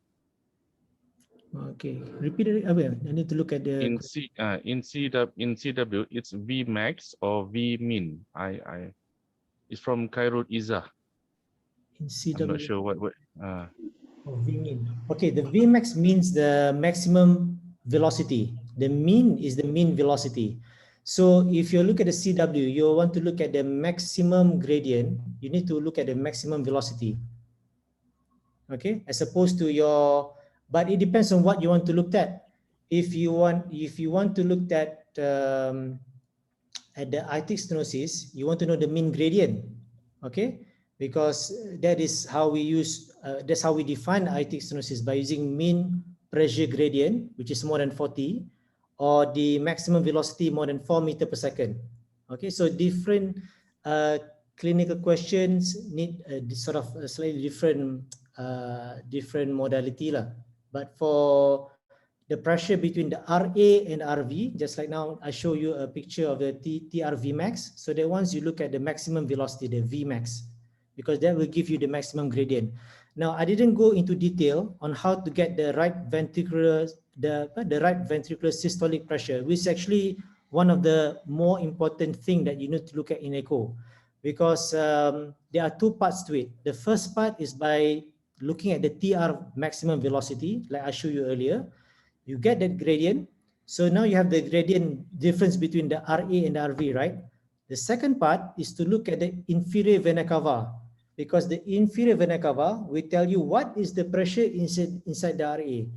Okay, repeat it. I need to look at the. In CW, it's Vmax or V min. It's from Khairul Izzah. In CW. I'm not sure what. V min. Okay, the Vmax means the maximum velocity. The mean is the mean velocity. So if you look at the CW, you want to look at the maximum gradient, you need to look at the maximum velocity. Okay, as opposed to your, but it depends on what you want to look at. If you want to look at the aortic stenosis, you want to know the mean gradient. Okay, because that is how we use, that's how we define aortic stenosis, by using mean pressure gradient, which is more than 40, or the maximum velocity more than 4 meters per second. Okay, so different clinical questions need sort of a slightly different modality lah. But for the pressure between the RA and RV, just like now I show you a picture of the TRV max. So that once you look at the maximum velocity, the V max, because that will give you the maximum gradient. Now I didn't go into detail on how to get the right ventricular systolic pressure, which is actually one of the more important thing that you need to look at in echo, because there are two parts to it. The first part is by looking at the TR maximum velocity, like I showed you earlier. You get that gradient. So now you have the gradient difference between the RA and the RV, right? The second part is to look at the inferior vena cava, because the inferior vena cava will tell you what is the pressure inside the RA.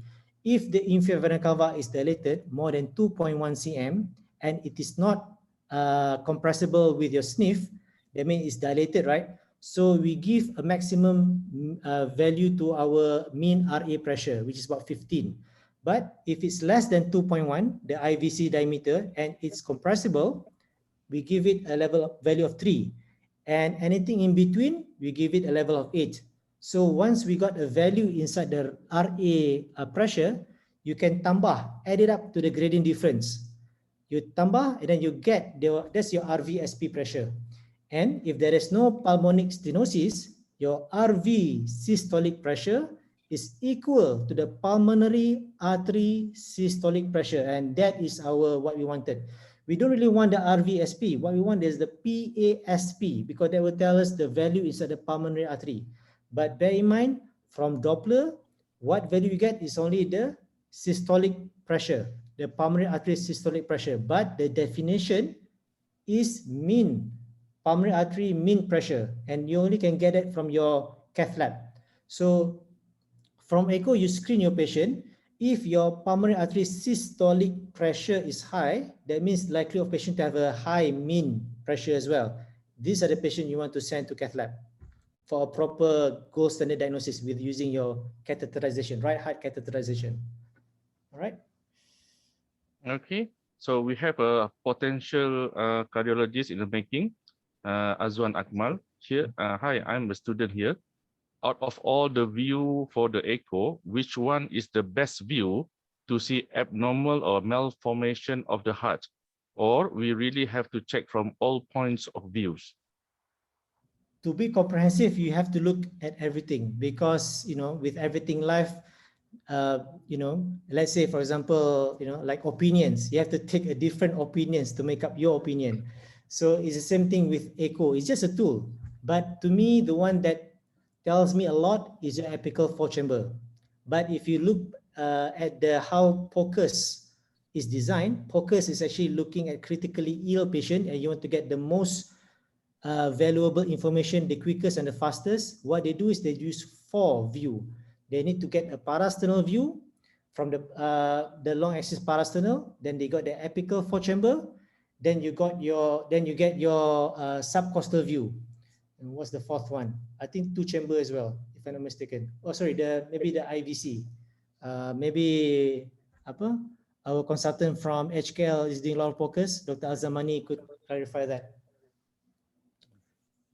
If the inferior vena cava is dilated more than 2.1 cm and it is not compressible with your sniff, that means it's dilated, right? So we give a maximum value to our mean RA pressure, which is about 15. But if it's less than 2.1, the IVC diameter, and it's compressible, we give it a value of 3. And anything in between, we give it a level of 8. So once we got a value inside the RA pressure, you can tambah, add it up to the gradient difference. You tambah, and then you get, that's your RV-SP pressure. And if there is no pulmonic stenosis, your RV systolic pressure is equal to the pulmonary artery systolic pressure, and that is what we wanted. We don't really want the RVSP. What we want is the PASP, because that will tell us the value inside the pulmonary artery. But bear in mind, from Doppler, what value you get is only the systolic pressure, the pulmonary artery systolic pressure. But the definition is mean pulmonary artery mean pressure, and you only can get it from your cath lab. So from echo, you screen your patient. If your pulmonary artery systolic pressure is high, that means likely of patient to have a high mean pressure as well. These are the patient you want to send to cath lab for a proper gold standard diagnosis with using your catheterization, right heart catheterization. All right. Okay. So we have a potential cardiologist in the making, Azwan Akmal here. Hi, I'm a student here. Out of all the view for the echo, which one is the best view to see abnormal or malformation of the heart? Or we really have to check from all points of views? To be comprehensive, you have to look at everything, because, with everything life, let's say, for example, like opinions, you have to take a different opinions to make up your opinion. So it's the same thing with echo. It's just a tool. But to me, the one that tells me a lot is your apical four-chamber. But if you look at how POCUS is designed, POCUS is actually looking at critically ill patient, and you want to get the most valuable information, the quickest and the fastest. What they do is they use 4 view. They need to get a parasternal view from the long axis parasternal. Then they got the apical four-chamber. Then you get your subcostal view. And what's the 4th one? I think 2-chamber as well, if I'm not mistaken. Oh, sorry, maybe the IVC. Maybe our consultant from HKL is doing a lot of focus. Dr. Azamani could clarify that.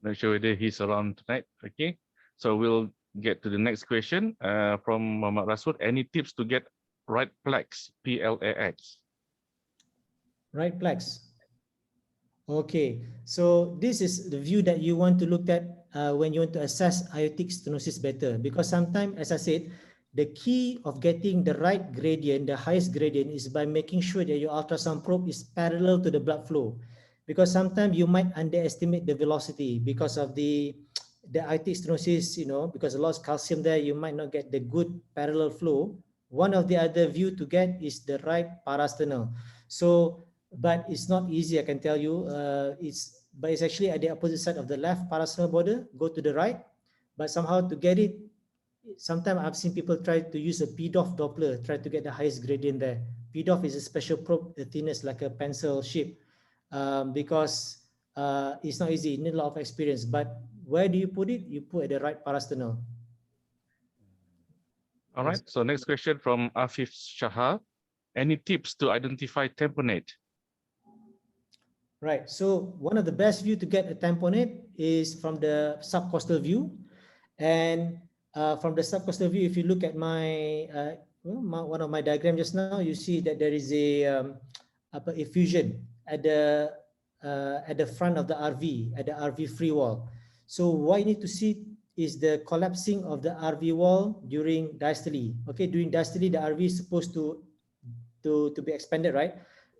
Not sure whether he's around tonight. Okay, so we'll get to the next question from Muhammad Rasul. Any tips to get right plex, PLAX? Right plex. Okay, so this is the view that you want to look at when you want to assess aortic stenosis better, because sometimes, as I said, the key of getting the right gradient, the highest gradient, is by making sure that your ultrasound probe is parallel to the blood flow, because sometimes you might underestimate the velocity because of the aortic stenosis, because a lot of calcium there, you might not get the good parallel flow One of the other view to get is the right parasternal. So, but it's not easy, I can tell you. But it's actually at the opposite side of the left parasternal border. Go to the right, but somehow to get it, sometimes I've seen people try to use a PDOF Doppler, try to get the highest gradient there. PDOF is a special probe, the thinness like a pencil shape, because it's not easy, you need a lot of experience. But where do you put it? You put at the right parasternal. All right. So next question from Afif Shahar. Any tips to identify tamponade? Right. So one of the best view to get a tamponade is from the subcostal view. And from the subcostal view, if you look at one of my diagram just now, you see that there is a effusion at the front of the RV, at the RV free wall. So what you need to see is the collapsing of the RV wall during diastole. Okay, during diastole, the RV is supposed to be expanded, right?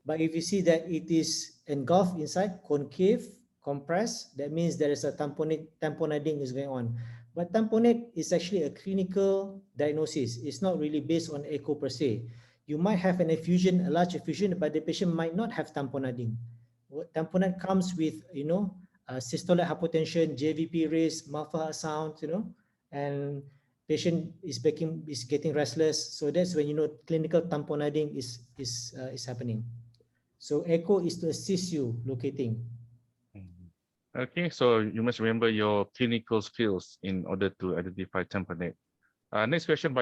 But if you see that it is engulfed inside, concave, compressed, that means there is a tamponading is going on. But tamponade is actually a clinical diagnosis. It's not really based on echo per se. You might have an effusion, a large effusion, but the patient might not have tamponading. Tamponade comes with, systolic hypotension, JVP raised, muffled sound, and patient is getting restless. So that's when clinical tamponading is happening. So echo is to assist you locating. Okay, so you must remember your clinical skills in order to identify tamponade. Next question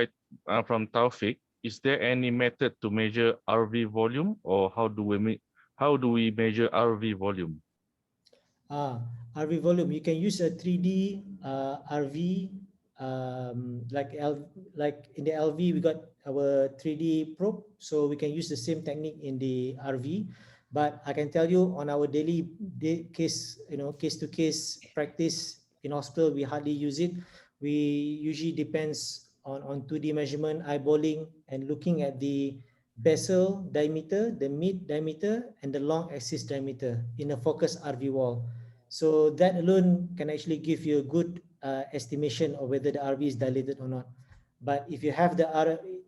from Taufik. Is there any method to measure RV volume, or how do we measure RV volume? RV volume, you can use a 3D RV, like in the LV we got our 3D probe, so we can use the same technique in the RV. But I can tell you on our daily case to case practice in hospital, we hardly use it. We usually depends on 2D measurement, eyeballing, and looking at the basal diameter, the mid diameter, and the long axis diameter in a focused RV wall. So that alone can actually give you a good estimation of whether the RV is dilated or not. But if you have the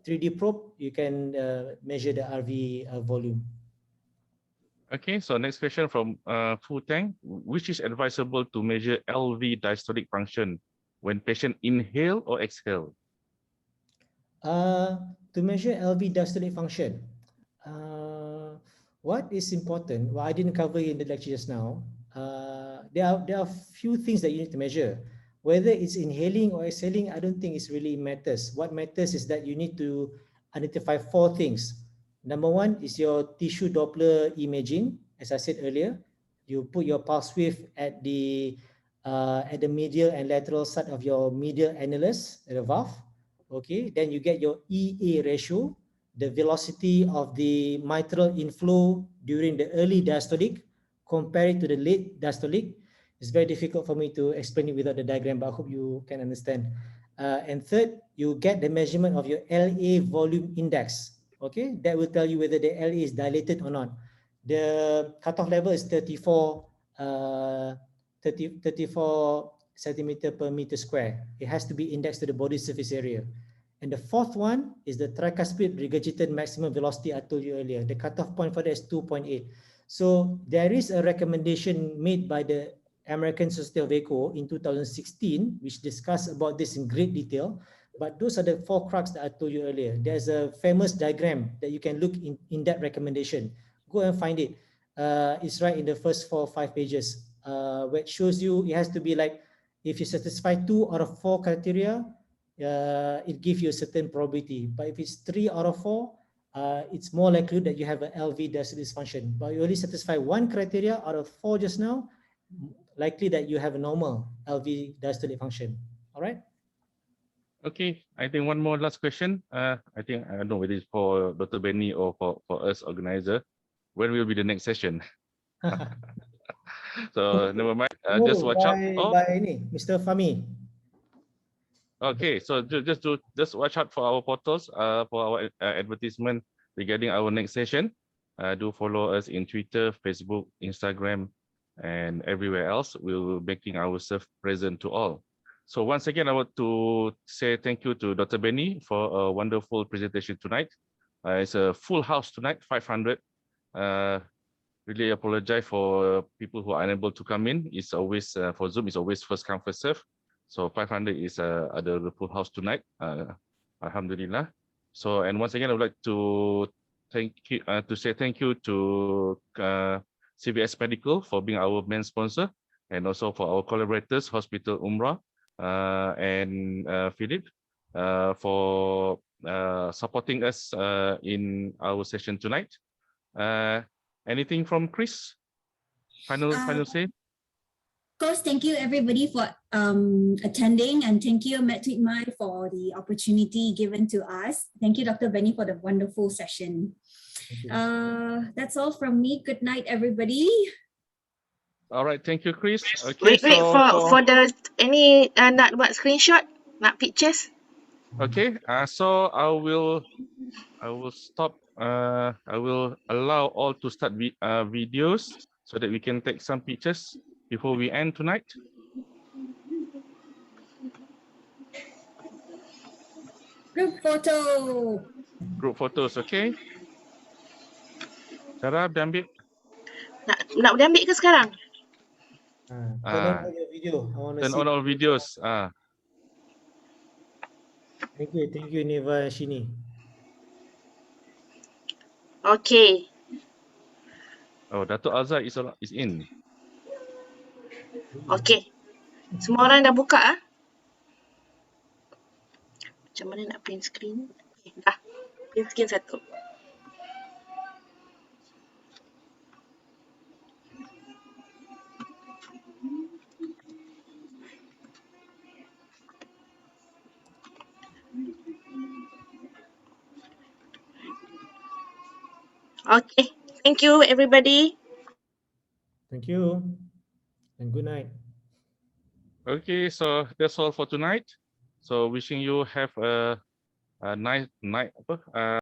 3D probe, you can measure the RV volume. Okay, so next question from Fu Tang. Which is advisable to measure LV diastolic function when patient inhale or exhale? To measure LV diastolic function, what is important? Well, I didn't cover in the lecture just now. There are few things that you need to measure. Whether it's inhaling or exhaling, I don't think it really matters. What matters is that you need to identify 4 things. Number 1 is your tissue Doppler imaging. As I said earlier, you put your pulse width at the medial and lateral side of your medial annulus, the valve. Okay, then you get your EA ratio, the velocity of the mitral inflow during the early diastolic compared to the late diastolic. It's very difficult for me to explain it without the diagram, but I hope you can understand. And third, you get the measurement of your LA volume index. Okay, that will tell you whether the LA is dilated or not. The cutoff level is 34 centimeter per meter square. It has to be indexed to the body surface area. And the fourth one is the tricuspid regurgitated maximum velocity I told you earlier. The cutoff point for that is 2.8. So there is a recommendation made by the American Society of Echo in 2016, which discussed about this in great detail. But those are the 4 crux that I told you earlier. There's a famous diagram that you can look in that recommendation. Go and find it. It's right in the first 4 or 5 pages, where it shows you it has to be like, if you satisfy 2 out of 4 criteria, it gives you a certain probability. But if it's 3 out of 4, it's more likely that you have an LV diastolic dysfunction. But you only satisfy 1 criteria out of 4 just now, likely that you have a normal LV diastolic function. All right. Okay, I think one more last question. I think I don't know whether it's for Dr. Beni or for us organizer. When will be the next session? So never mind. Just watch out. By Mr. Fahmi. Okay, so just watch out for our portals, for our advertisement regarding our next session. Do follow us in Twitter, Facebook, Instagram, and everywhere else. We'll be making ourselves present to all. So once again, I want to say thank you to Dr. Beni for a wonderful presentation tonight. It's a full house tonight, 500. Really apologize for people who are unable to come in. It's always for Zoom. It's always first come first serve. So 500 is the full house tonight. Alhamdulillah. So and once again, I would like to say thank you to CVS Medical for being our main sponsor, and also for our collaborators, Hospital Umrah and Philip, for supporting us in our session tonight. Anything from Chris? Final say? Of course, thank you everybody for attending, and thank you MedtweetMY for the opportunity given to us. Thank you, Dr. Beni, for the wonderful session. That's all from me. Good night, everybody. All right, thank you, Chris. Okay, Wait, for the any nak buat screenshot, nak pictures. Okay, so I will stop. I will allow all to start videos so that we can take some pictures before we end tonight. Group photo. Group photos, okay? Sarah, ambil. Nak ambil ke sekarang? Turn on all your video. I want to Turn see. on all videos. Thank you, Neva Shini. Okay. Oh, Dato' Azhar is in. Okay. Semua orang dah buka ah? Macam mana nak print screen? Okay, dah. Print screen satu. Okay. Thank you everybody. Thank you, and good night. Okay, so that's all for tonight. So wishing you have a nice night.